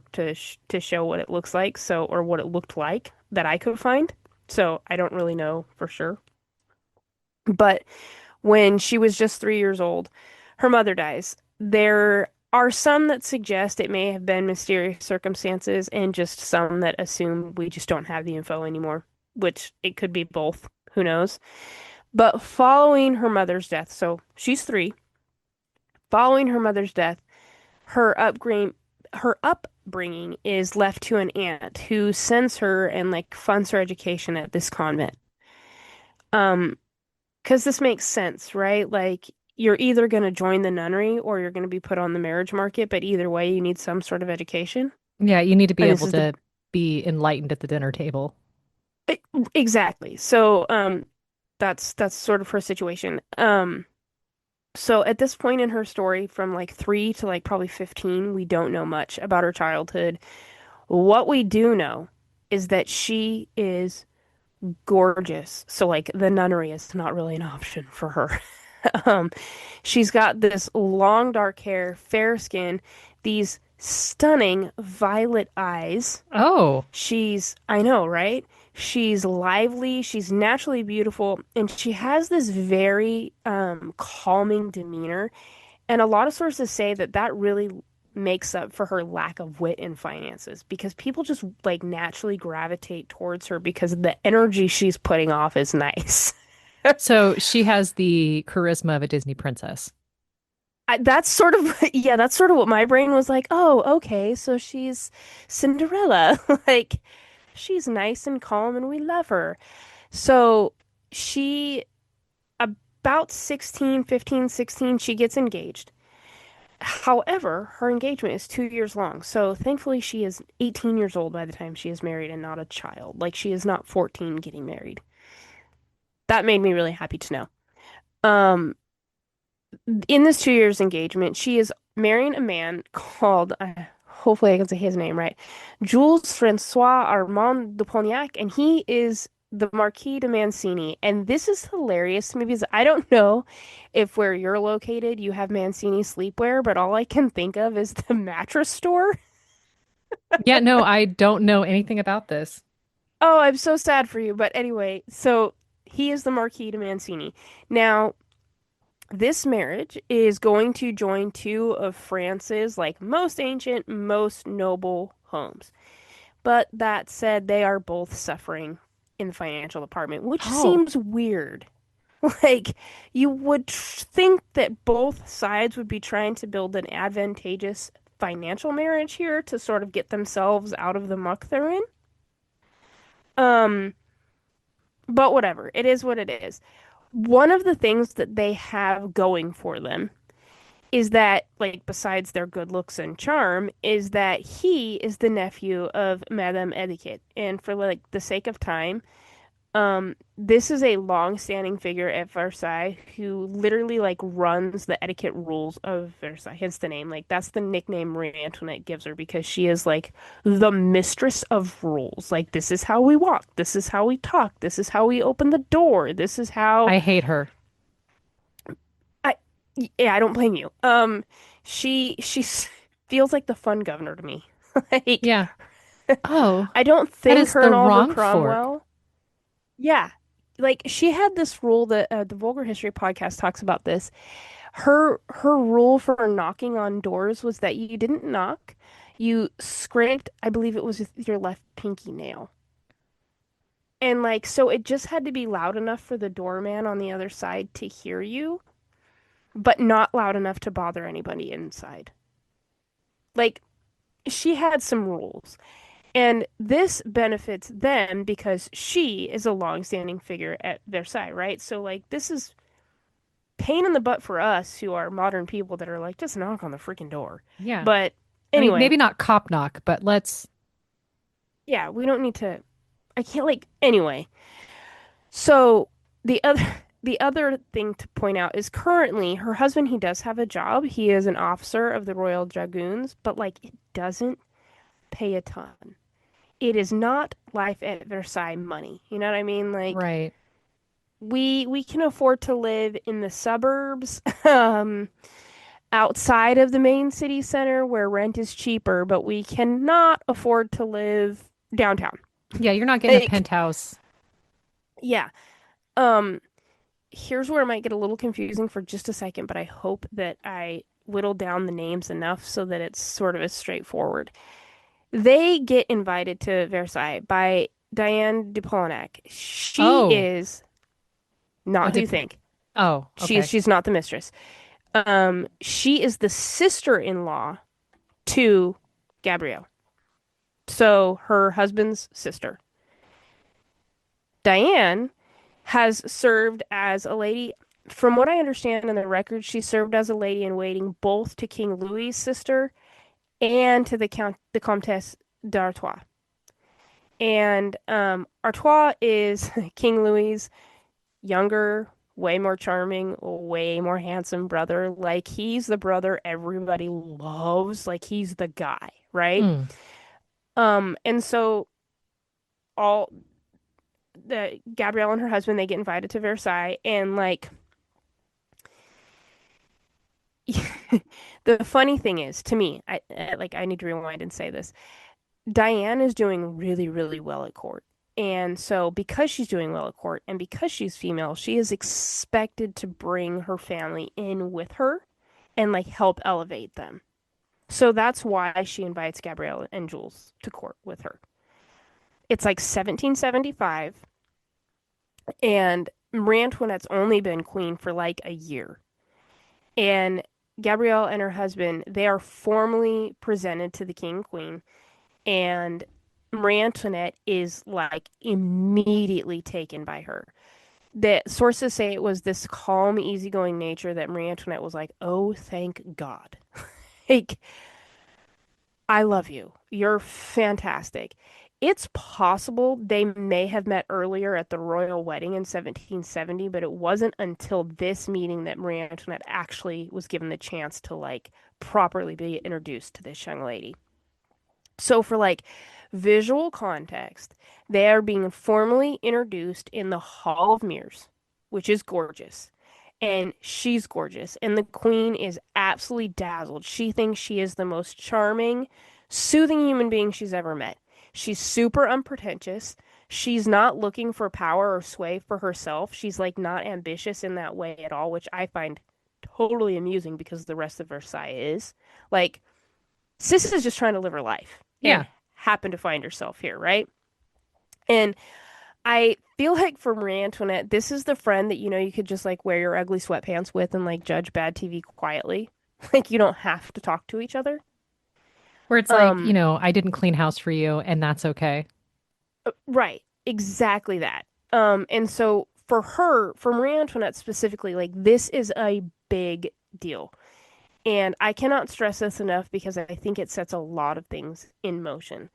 to show what it looks like, so or what it looked like that I could find. So I don't really know for sure. But when she was just 3 years old, her mother dies. There are some that suggest it may have been mysterious circumstances, and just some that assume we just don't have the info anymore, which it could be both. Who knows? But following her mother's death, so she's 3, following her mother's death, her upbringing is left to an aunt who sends her and like funds her education at this convent. Um, because this makes sense, right? Like you're either going to join the nunnery or you're going to be put on the marriage market, but either way, you need some sort of education. yeah, you need to be And this able is the to be enlightened at the dinner table. e- exactly. So, that's sort of her situation. So at this point in her story, from like 3 to like probably 15, we don't know much about her childhood. What we do know is that she is gorgeous. So like the nunnery is not really an option for her. Um, she's got this long dark hair, fair skin, these stunning violet eyes. Oh, I know, right? She's lively, she's naturally beautiful, and she has this very calming demeanor. And a lot of sources say that that really makes up for her lack of wit and finances because people just like naturally gravitate towards her because the energy she's putting off is nice. so she has the charisma of a Disney princess. That's sort of yeah, that's sort of what my brain was like. Oh, okay, so she's Cinderella. Like she's nice and calm and we love her. So she, about 16, 15, 16, she gets engaged. However, her engagement is 2 years long. So thankfully, she is 18 years old by the time she is married and not a child. Like, she is not 14 getting married. That made me really happy to know. Um, in this 2 years engagement, she is marrying a man called, hopefully I can say his name right, Jules Francois Armand de Polignac, and he is the Marquis de Mancini. And this is hilarious to me because I don't know if where you're located you have Mancini sleepwear, but all I can think of is the mattress store. Yeah, no, I don't know anything about this. Oh, I'm so sad for you. But anyway, so he is the Marquis de Mancini. Now, this marriage is going to join two of France's like most ancient, most noble homes. But that said, they are both suffering in the financial department, which Oh, seems weird. Like, you would think that both sides would be trying to build an advantageous financial marriage here to sort of get themselves out of the muck they're in. Um, but whatever, it is what it is. One of the things that they have going for them is that, like, besides their good looks and charm, is that he is the nephew of Madame Etiquette. And for like the sake of time, this is a long-standing figure at Versailles who literally like runs the etiquette rules of Versailles. Hence the name. Like that's the nickname Marie Antoinette gives her because she is like the mistress of rules. Like this is how we walk, this is how we talk, this is how we open the door, this is how I hate her. I yeah, I don't blame you. She feels like the fun governor to me. Like Yeah. Oh, I don't that think is her the and Oliver wrong fork. Cromwell. Yeah. Like she had this rule that the Vulgar History podcast talks about this. Her rule for knocking on doors was that you didn't knock. You scraped, I believe it was with your left pinky nail. And like so it just had to be loud enough for the doorman on the other side to hear you, but not loud enough to bother anybody inside. Like she had some rules. And this benefits them because she is a long-standing figure at Versailles, right? So like this is pain in the butt for us who are modern people that are like, just knock on the freaking door. Yeah. But I mean, anyway, maybe not cop knock, but let's. yeah, we don't need to. I can't like anyway. So the other the other thing to point out is currently her husband, he does have a job. He is an officer of the Royal Dragoons, but like it doesn't pay a ton. It is not life at Versailles money. You know what I mean? Like Right. we can afford to live in the suburbs, outside of the main city center where rent is cheaper, but we cannot afford to live downtown. Yeah, you're not getting a Like, penthouse. yeah. Um, Here's where it might get a little confusing for just a second, but I hope that I whittle down the names enough so that it's sort of as straightforward. They get invited to Versailles by Diane de Polignac. She Oh, is a not who you dip. think. Oh, She's okay. she's not the mistress. She is the sister-in-law to Gabrielle. So her husband's sister. Diane has served as a lady. From what I understand in the records, she served as a lady in waiting both to King Louis's sister and to the Comtesse d'Artois. And Artois is King Louis's younger, way more charming, way more handsome brother. Like he's the brother everybody loves. Like he's the guy, right? Mm. And so all the Gabrielle and her husband they get invited to Versailles, and like the funny thing is to me, I need to rewind and say this. Diane is doing really, really well at court. And so, because she's doing well at court and because she's female, she is expected to bring her family in with her and like help elevate them. So that's why she invites Gabrielle and Jules to court with her. It's like 1775, and Marie Antoinette's only been queen for like a year. And Gabrielle and her husband, they are formally presented to the king and queen. And Marie Antoinette is like immediately taken by her. The sources say it was this calm, easygoing nature that Marie Antoinette was like, "Oh, thank God." Like, I love you. You're fantastic. It's possible they may have met earlier at the royal wedding in 1770, but it wasn't until this meeting that Marie Antoinette actually was given the chance to like properly be introduced to this young lady. So for like visual context, they are being formally introduced in the Hall of Mirrors, which is gorgeous. And she's gorgeous. And the queen is absolutely dazzled. She thinks she is the most charming, soothing human being she's ever met. She's super unpretentious. She's not looking for power or sway for herself. She's like not ambitious in that way at all, which I find totally amusing because the rest of Versailles is. Like, Sis is just trying to live her life and Yeah. happened to find herself here, right? And I feel like for Marie Antoinette, this is the friend that you could just like wear your ugly sweatpants with and like judge bad TV quietly. Like you don't have to talk to each other. Where it's like, Um, I didn't clean house for you, and that's okay. right, exactly that. And so for her, for Marie Antoinette specifically, like this is a big deal. And I cannot stress this enough because I think it sets a lot of things in motion.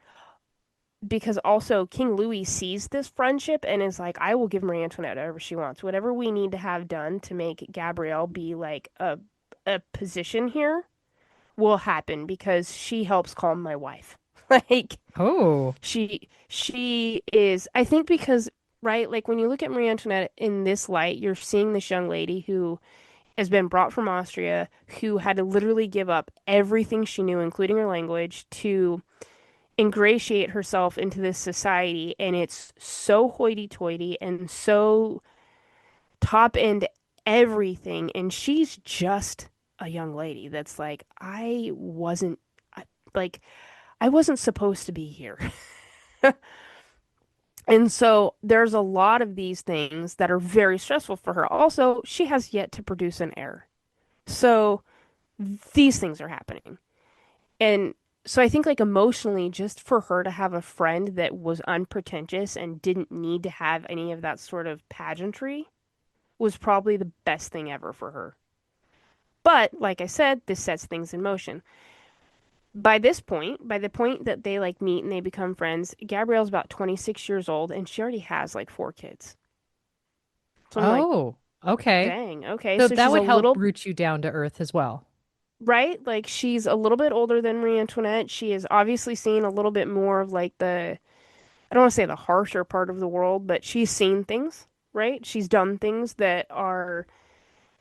Because also King Louis sees this friendship and is like, I will give Marie Antoinette whatever she wants. Whatever we need to have done to make Gabrielle be like a position here will happen because she helps calm my wife. Like Oh, she is I think because right, like when you look at Marie Antoinette in this light, you're seeing this young lady who has been brought from Austria, who had to literally give up everything she knew, including her language, to ingratiate herself into this society, and it's so hoity-toity and so top end everything, and she's just a young lady that's like like I wasn't supposed to be here. And so there's a lot of these things that are very stressful for her. Also, she has yet to produce an heir. So these things are happening. And so I think like emotionally, just for her to have a friend that was unpretentious and didn't need to have any of that sort of pageantry was probably the best thing ever for her. But like I said, this sets things in motion. By this point, by the point that they like meet and they become friends, Gabrielle's about 26 years old and she already has like 4 kids. So I'm like, oh, okay. dang, okay. So So that she's a would help little, root you down to earth as well. right? Like she's a little bit older than Marie Antoinette. She is obviously seen a little bit more of like I don't want to say the harsher part of the world, but she's seen things, right? She's done things that are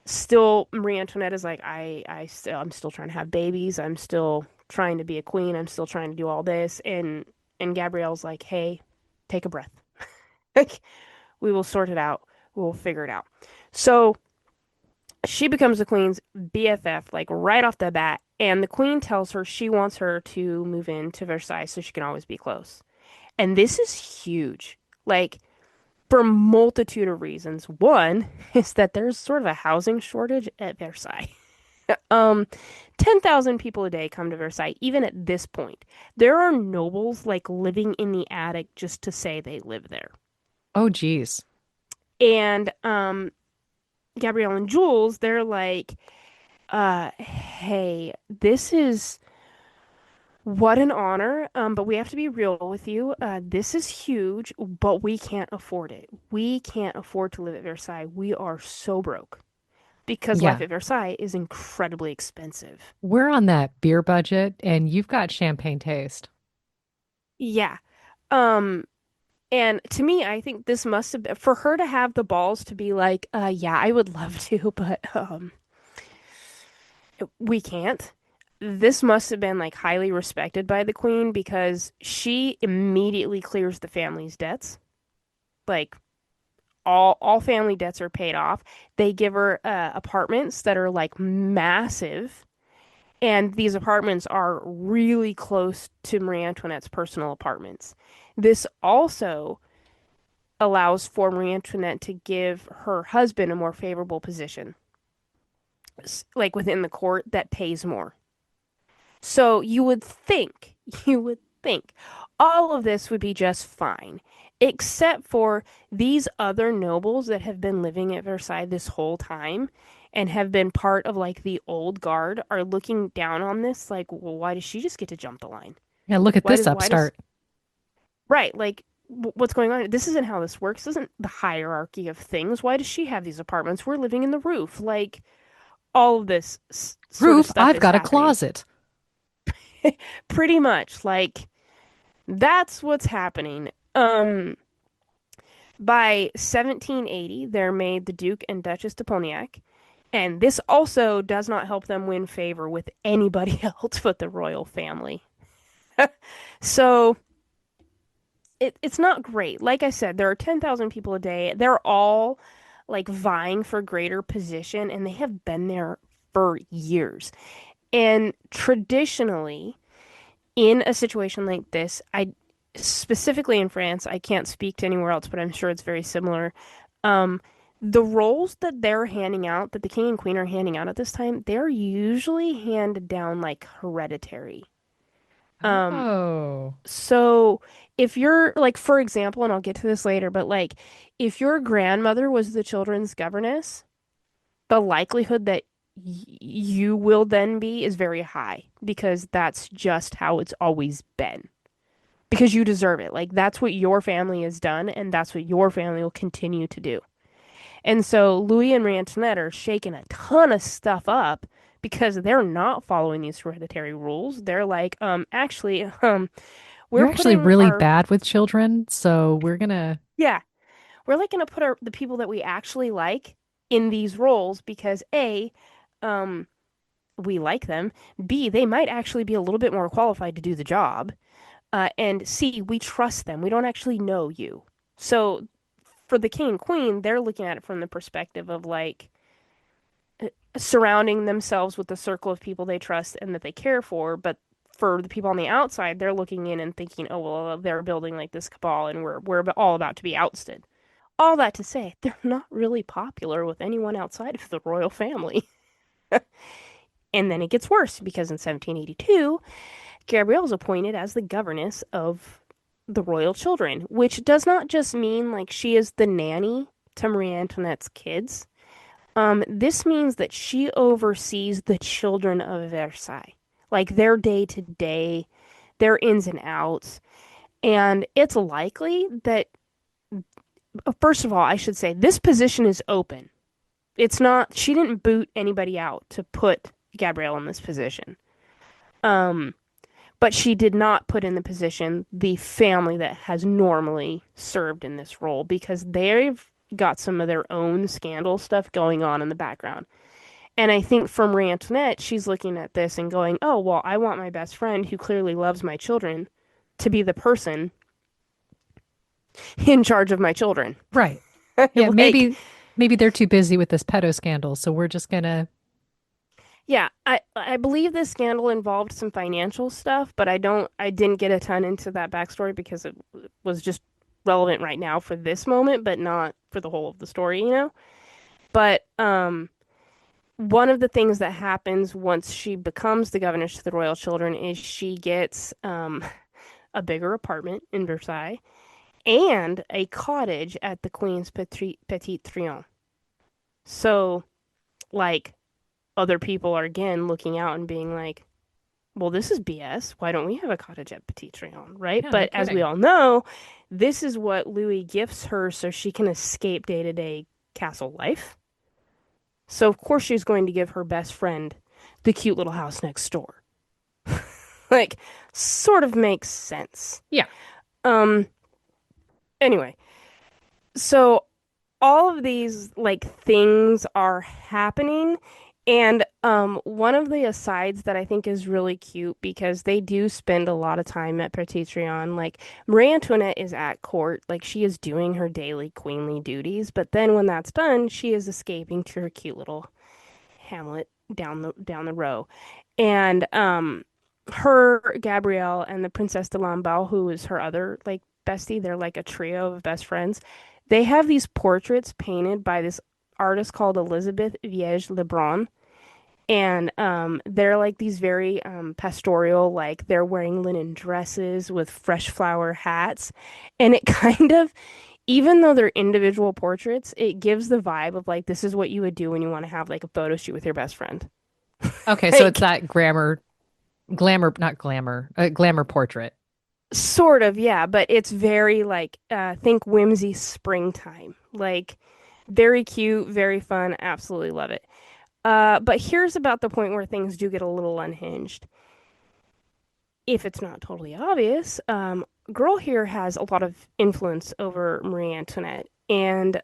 still Marie Antoinette is like, I'm still trying to have babies. I'm still trying to be a queen. I'm still trying to do all this. And Gabrielle's like, hey, take a breath. Like, we will sort it out. We will figure it out. So she becomes the queen's BFF, like right off the bat. And the queen tells her she wants her to move into Versailles so she can always be close. And this is huge. Like, for a multitude of reasons. One is that there's sort of a housing shortage at Versailles. Um, 10,000 people a day come to Versailles, even at this point. There are nobles like living in the attic just to say they live there. Oh, geez. And Gabrielle and Jules, they're like, hey, this is what an honor. But we have to be real with you. This is huge, but we can't afford it. We can't afford to live at Versailles. We are so broke because life Yeah. at Versailles is incredibly expensive. We're on that beer budget, and you've got champagne taste. Yeah. Um, and to me, I think this must have been for her to have the balls to be like, yeah, I would love to, but we can't. This must have been like highly respected by the queen because she immediately clears the family's debts. Like all family debts are paid off. They give her apartments that are like massive, and these apartments are really close to Marie Antoinette's personal apartments. This also allows for Marie Antoinette to give her husband a more favorable position, like within the court that pays more. So you would think, you would think. All of this would be just fine, except for these other nobles that have been living at Versailles this whole time and have been part of like the old guard are looking down on this like, well, why does she just get to jump the line? Yeah, look at this Why does upstart. right, like what's going on? This isn't how this works. This isn't the hierarchy of things. Why does she have these apartments? We're living in the roof. Like all of this sort of Roof, stuff I've is got a happening. closet. Pretty much like that's what's happening. By 1780, they're made the Duke and Duchess de Polignac, and this also does not help them win favor with anybody else but the royal family. So it's not great. Like I said, there are 10,000 people a day. They're all like vying for greater position, and they have been there for years. And traditionally, in a situation like this, I specifically in France, I can't speak to anywhere else, but I'm sure it's very similar. Um, the roles that they're handing out, that the king and queen are handing out at this time, they're usually handed down like hereditary. Um, Oh, so if you're like, for example, and I'll get to this later, but like if your grandmother was the children's governess, the likelihood that you will then be is very high because that's just how it's always been. Because you deserve it. Like that's what your family has done, and that's what your family will continue to do. And so Louis and Marie Antoinette are shaking a ton of stuff up because they're not following these hereditary rules. They're like, we're you're actually putting really our bad with children, so we're gonna. yeah, we're like gonna put the people that we actually like in these roles because A, um, we like them. B, they might actually be a little bit more qualified to do the job. And C, we trust them. We don't actually know you. So for the king and queen, they're looking at it from the perspective of like surrounding themselves with a circle of people they trust and that they care for. But for the people on the outside, they're looking in and thinking, oh, well, they're building like this cabal and we're all about to be ousted. All that to say, they're not really popular with anyone outside of the royal family. And then it gets worse because in 1782, Gabrielle is appointed as the governess of the royal children, which does not just mean like she is the nanny to Marie Antoinette's kids. This means that she oversees the children of Versailles, like their day to day, their ins and outs. And it's likely that, first of all, I should say this position is open. It's not, she didn't boot anybody out to put Gabrielle in this position. Um, but she did not put in the position the family that has normally served in this role because they've got some of their own scandal stuff going on in the background. And I think for Marie Antoinette, she's looking at this and going, oh, well, I want my best friend who clearly loves my children to be the person in charge of my children. Right. Yeah, Like, maybe they're too busy with this pedo scandal, so we're just gonna. yeah, I believe this scandal involved some financial stuff, but I didn't get a ton into that backstory because it was just relevant right now for this moment, but not for the whole of the story, you know? But one of the things that happens once she becomes the governess to the royal children is she gets a bigger apartment in Versailles and a cottage at the Queen's Petit Trianon. So, like, other people are again looking out and being like, well, this is BS. Why don't we have a cottage at Petit Trianon, right? Yeah, no But as we kidding. all know, this is what Louis gifts her so she can escape day to day castle life. So, of course, she's going to give her best friend the cute little house next door. Like, sort of makes sense. Yeah. Um, anyway, so all of these like things are happening and one of the asides that I think is really cute because they do spend a lot of time at Petit Trianon. Like Marie Antoinette is at court, like she is doing her daily queenly duties, but then when that's done, she is escaping to her cute little hamlet down the row. And her Gabrielle and the Princess de Lamballe, who is her other like bestie, they're like a trio of best friends. They have these portraits painted by this artist called Elizabeth Viege Lebrun, And they're like these very pastoral, like they're wearing linen dresses with fresh flower hats. And it kind of, even though they're individual portraits, it gives the vibe of like this is what you would do when you want to have like a photo shoot with your best friend. Okay, so it's Like, that glamour, not glamour, glamour portrait. sort of, yeah, but it's very like think whimsy springtime. Like very cute, very fun, absolutely love it. But here's about the point where things do get a little unhinged. If it's not totally obvious, girl here has a lot of influence over Marie Antoinette. And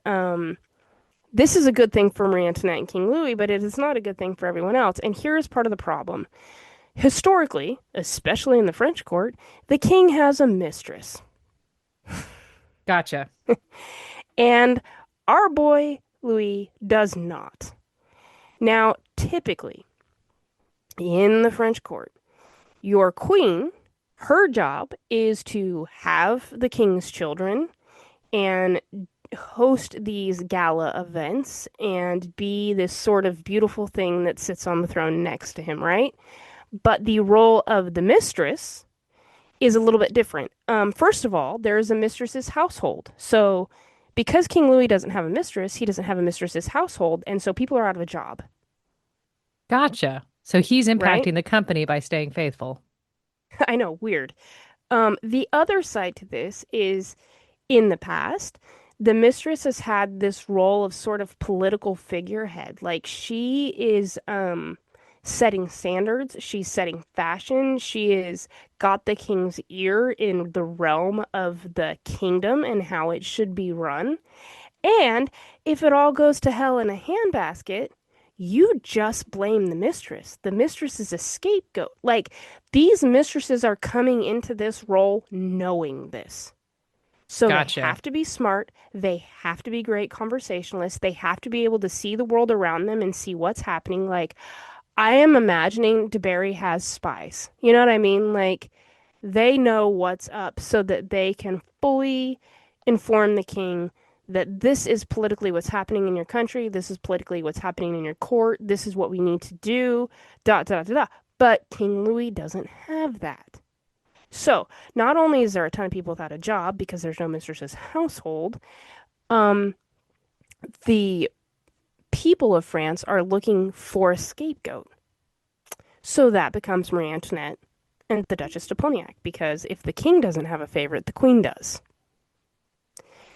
this is a good thing for Marie Antoinette and King Louis, but it is not a good thing for everyone else. And here's part of the problem. Historically, especially in the French court, the king has a mistress. Gotcha. And our boy Louis does not. Now, typically, in the French court, your queen, her job is to have the king's children and host these gala events and be this sort of beautiful thing that sits on the throne next to him, right? But the role of the mistress is a little bit different. First of all, there is a mistress's household. So, because King Louis doesn't have a mistress, he doesn't have a mistress's household, and so people are out of a job, Gotcha. So he's right? impacting the company by staying faithful. I know, weird. The other side to this is in the past, the mistress has had this role of sort of political figurehead. Like she is setting standards, she's setting fashion, she is got the king's ear in the realm of the kingdom and how it should be run. And if it all goes to hell in a handbasket, you just blame the mistress. The mistress is a scapegoat. Like these mistresses are coming into this role knowing this. So they Gotcha. have to be smart. They have to be great conversationalists. They have to be able to see the world around them and see what's happening. Like, I am imagining DeBerry has spies. You know what I mean? Like, they know what's up so that they can fully inform the king that this is politically what's happening in your country. This is politically what's happening in your court. This is what we need to do. Dot, dot, dot, dot. But King Louis doesn't have that. So, not only is there a ton of people without a job because there's no mistress's household, um, the people of France are looking for a scapegoat. So that becomes Marie Antoinette and the Duchess de Polignac because if the king doesn't have a favorite, the queen does.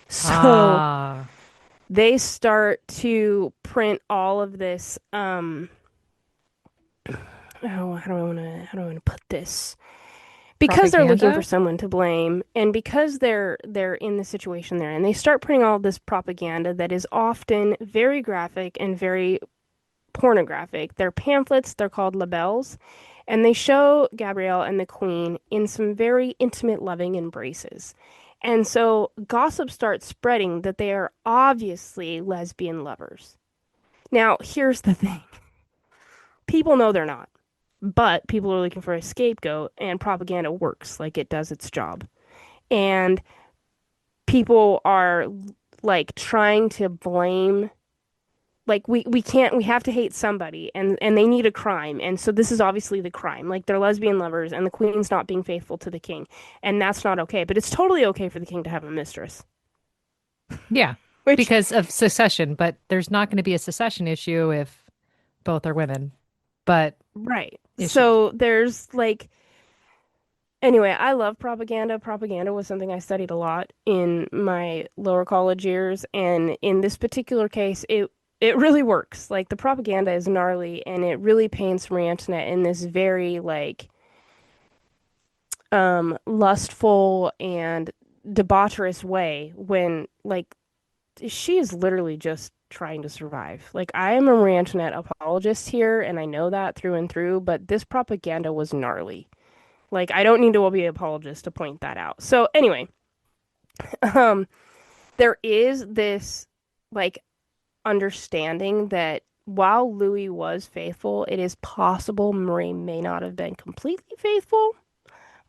So Ah, they start to print all of this. Oh, how do I want to put this? Because they're looking for propaganda? someone to blame and because they're in the situation they're in, they start putting all this propaganda that is often very graphic and very pornographic. They're pamphlets, they're called labels, and they show Gabrielle and the queen in some very intimate loving embraces. And so gossip starts spreading that they are obviously lesbian lovers. Now, here's the thing. People know they're not. But people are looking for a scapegoat, and propaganda works like it does its job. And people are like trying to blame, like we can't, we have to hate somebody, and they need a crime, and so this is obviously the crime. Like they're lesbian lovers, and the queen's not being faithful to the king, and that's not okay. But it's totally okay for the king to have a mistress, Yeah, which because of secession, but there's not going to be a secession issue if both are women. But right. issue. So there's like anyway, I love propaganda. Propaganda was something I studied a lot in my lower college years, and in this particular case, it really works. Like the propaganda is gnarly, and it really paints Marie Antoinette in this very like lustful and debaucherous way when like she is literally just trying to survive. Like I am a Marie Antoinette apologist here, and I know that through and through, but this propaganda was gnarly. Like I don't need to be an apologist to point that out. So anyway, um, there is this like understanding that while Louis was faithful, it is possible Marie may not have been completely faithful,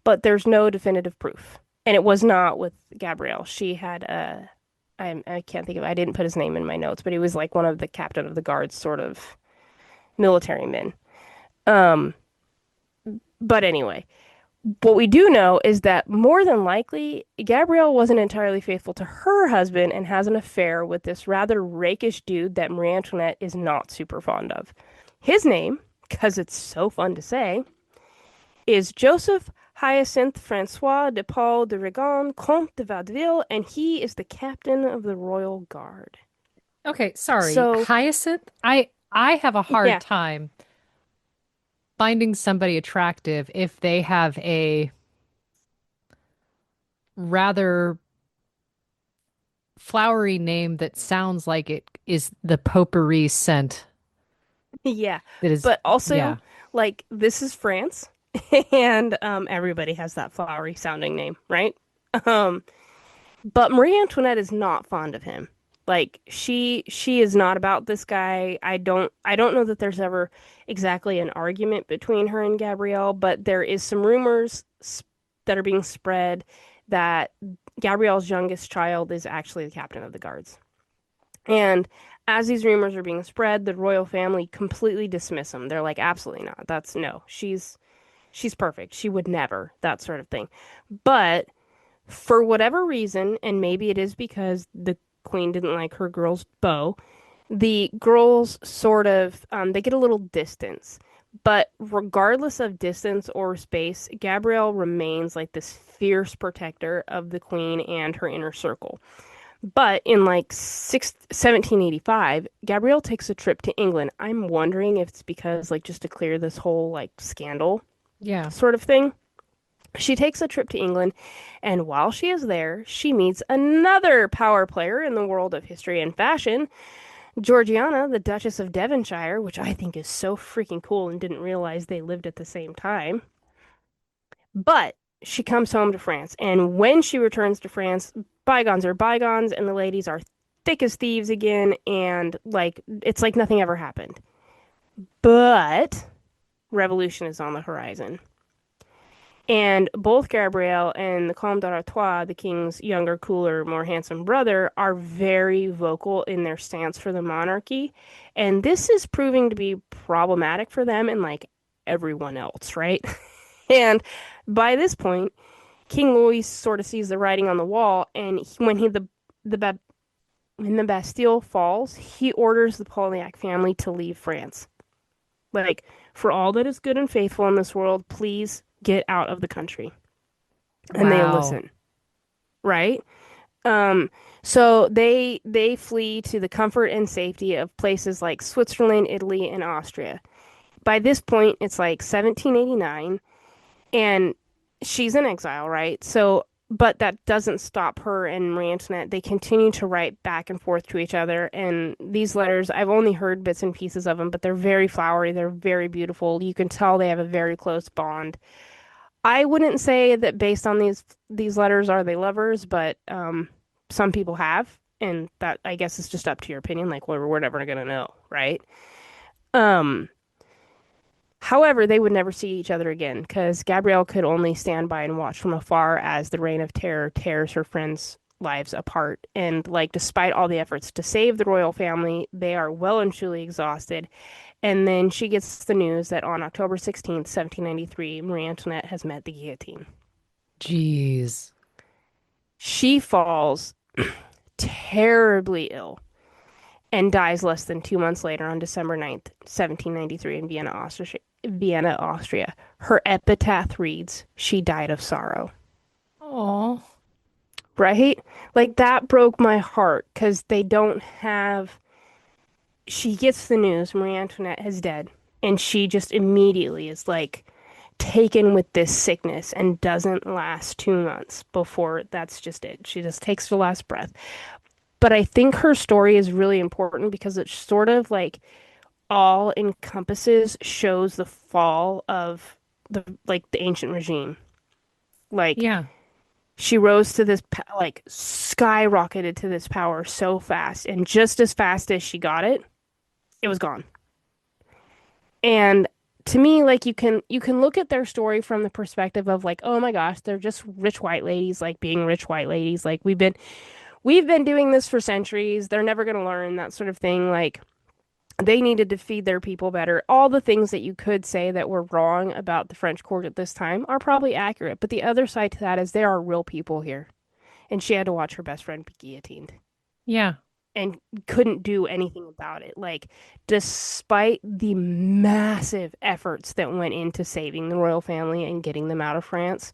but there's no definitive proof. And it was not with Gabrielle. She had a I can't think of I didn't put his name in my notes, but he was like one of the captain of the guards sort of military men. Um, but anyway, what we do know is that more than likely, Gabrielle wasn't entirely faithful to her husband and has an affair with this rather rakish dude that Marie Antoinette is not super fond of. His name, because it's so fun to say, is Joseph Hyacinthe Francois de Paul de Regan, Comte de Vaudeville, and he is the captain of the Royal Guard. Okay, sorry. So, Hyacinth? I have a hard yeah, time finding somebody attractive if they have a rather flowery name that sounds like it is the potpourri scent yeah. that is, But also, yeah. like, this is France, and everybody has that flowery sounding name, right? Um, But Marie Antoinette is not fond of him. Like she is not about this guy. I don't know that there's ever exactly an argument between her and Gabrielle, but there is some rumors that are being spread that Gabrielle's youngest child is actually the captain of the guards. And as these rumors are being spread, the royal family completely dismiss them. They're like, absolutely not. That's no. She's perfect. She would never, that sort of thing. But for whatever reason, and maybe it is because the queen didn't like her girl's beau, the girls sort of they get a little distance. But regardless of distance or space, Gabrielle remains like this fierce protector of the queen and her inner circle. But in like 1785, Gabrielle takes a trip to England. I'm wondering if it's because like just to clear this whole like scandal Yeah. sort of thing. She takes a trip to England, and while she is there, she meets another power player in the world of history and fashion, Georgiana, the Duchess of Devonshire, which I think is so freaking cool and didn't realize they lived at the same time. But she comes home to France, and when she returns to France, bygones are bygones, and the ladies are thick as thieves again, and like it's like nothing ever happened. But revolution is on the horizon. And both Gabrielle and the Comte d'Artois, the king's younger, cooler, more handsome brother, are very vocal in their stance for the monarchy. And this is proving to be problematic for them and like everyone else, right? And by this point, King Louis sort of sees the writing on the wall, and the when the Bastille falls, he orders the Polignac family to leave France. Like, for all that is good and faithful in this world, please get out of the country. And they Wow. listen, right? Um, so they flee to the comfort and safety of places like Switzerland, Italy, and Austria. By this point, it's like 1789, and she's in exile, right? So, but that doesn't stop her and Marie Antoinette. They continue to write back and forth to each other, and these letters, I've only heard bits and pieces of them, but they're very flowery, they're very beautiful. You can tell they have a very close bond. I wouldn't say that based on these letters are they lovers, but some people have, and that I guess is just up to your opinion. Like we're never gonna know, right? Um, However, they would never see each other again because Gabrielle could only stand by and watch from afar as the reign of terror tears her friends' lives apart. And like, despite all the efforts to save the royal family, they are well and truly exhausted. And then she gets the news that on October 16th, 1793, Marie Antoinette has met the guillotine. Jeez. She falls terribly ill and dies less than 2 months later on December 9th, 1793, in Vienna, Austria. Her epitaph reads, "She died of sorrow." Oh. Right? Like that broke my heart because they don't have. She gets the news Marie Antoinette is dead, and she just immediately is like taken with this sickness and doesn't last 2 months before that's just it. She just takes her last breath. But I think her story is really important because it sort of like all encompasses shows the fall of the ancient regime. Like Yeah. she rose to this like skyrocketed to this power so fast, and just as fast as she got it, it was gone. And to me, like you can look at their story from the perspective of like, oh my gosh, they're just rich white ladies, like being rich white ladies. Like we've been doing this for centuries. They're never gonna learn that sort of thing. Like They needed to feed their people better. All the things that you could say that were wrong about the French court at this time are probably accurate. But the other side to that is there are real people here. And she had to watch her best friend be guillotined Yeah. and couldn't do anything about it. Like, despite the massive efforts that went into saving the royal family and getting them out of France,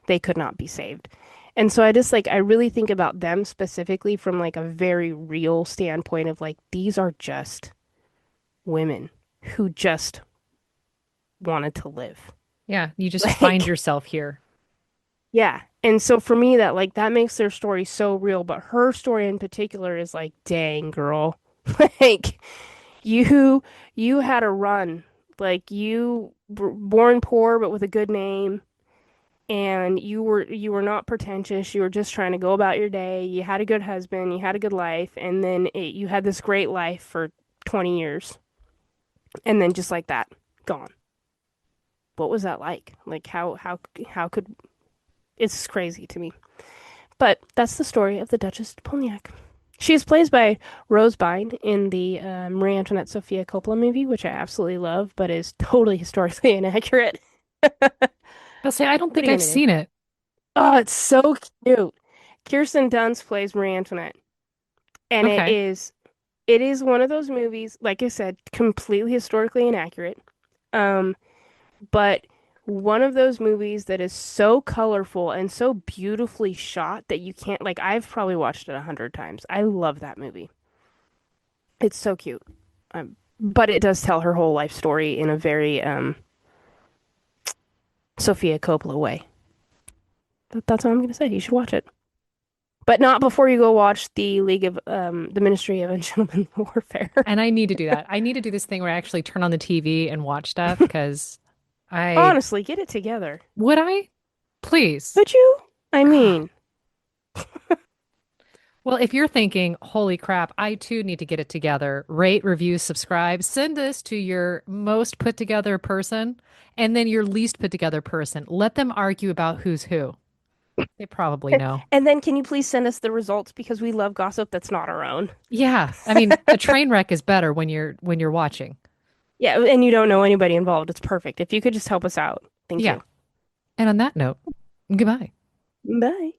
they could not be saved. And so I just like, I really think about them specifically from like a very real standpoint of like, these are just women who just wanted to live. Yeah. You just find Like, yourself here. yeah. And so for me, that like that makes their story so real. But her story in particular is like, dang, girl, like you you had a run. Like you were born poor but with a good name, and you were not pretentious. You were just trying to go about your day. You had a good husband. You had a good life, and then you had this great life for 20 years, and then just like that, gone. What was that like? Like how could it's crazy to me. But that's the story of the Duchess de Polignac. She is played by Rose Byrne in the Marie Antoinette Sofia Coppola movie, which I absolutely love, but is totally historically inaccurate. What I'll say, I don't are think you I've gonna do? seen it. Oh, it's so cute. Kirsten Dunst plays Marie Antoinette, and it Okay. is it is one of those movies, like I said, completely historically inaccurate. Um, but one of those movies that is so colorful and so beautifully shot that you can't like I've probably watched it 100 times. I love that movie. It's so cute. But it does tell her whole life story in a very Sofia Coppola way. That's all I'm gonna say. You should watch it. But not before you go watch the Ministry of Gentleman's Warfare. And I need to do that. I need to do this thing where I actually turn on the TV and watch stuff because I Honestly, get it together. would I? Please. Could you? I mean, Well, if you're thinking, holy crap, I too need to get it together, rate, review, subscribe, send this to your most put together person and then your least put together person. Let them argue about who's who. They probably know. and then can you please send us the results because we love gossip that's not our own. Yeah. I mean, a train wreck is better when you're watching. Yeah, and you don't know anybody involved. It's perfect. If you could just help us out. Thank Yeah. you. And on that note, goodbye. Bye.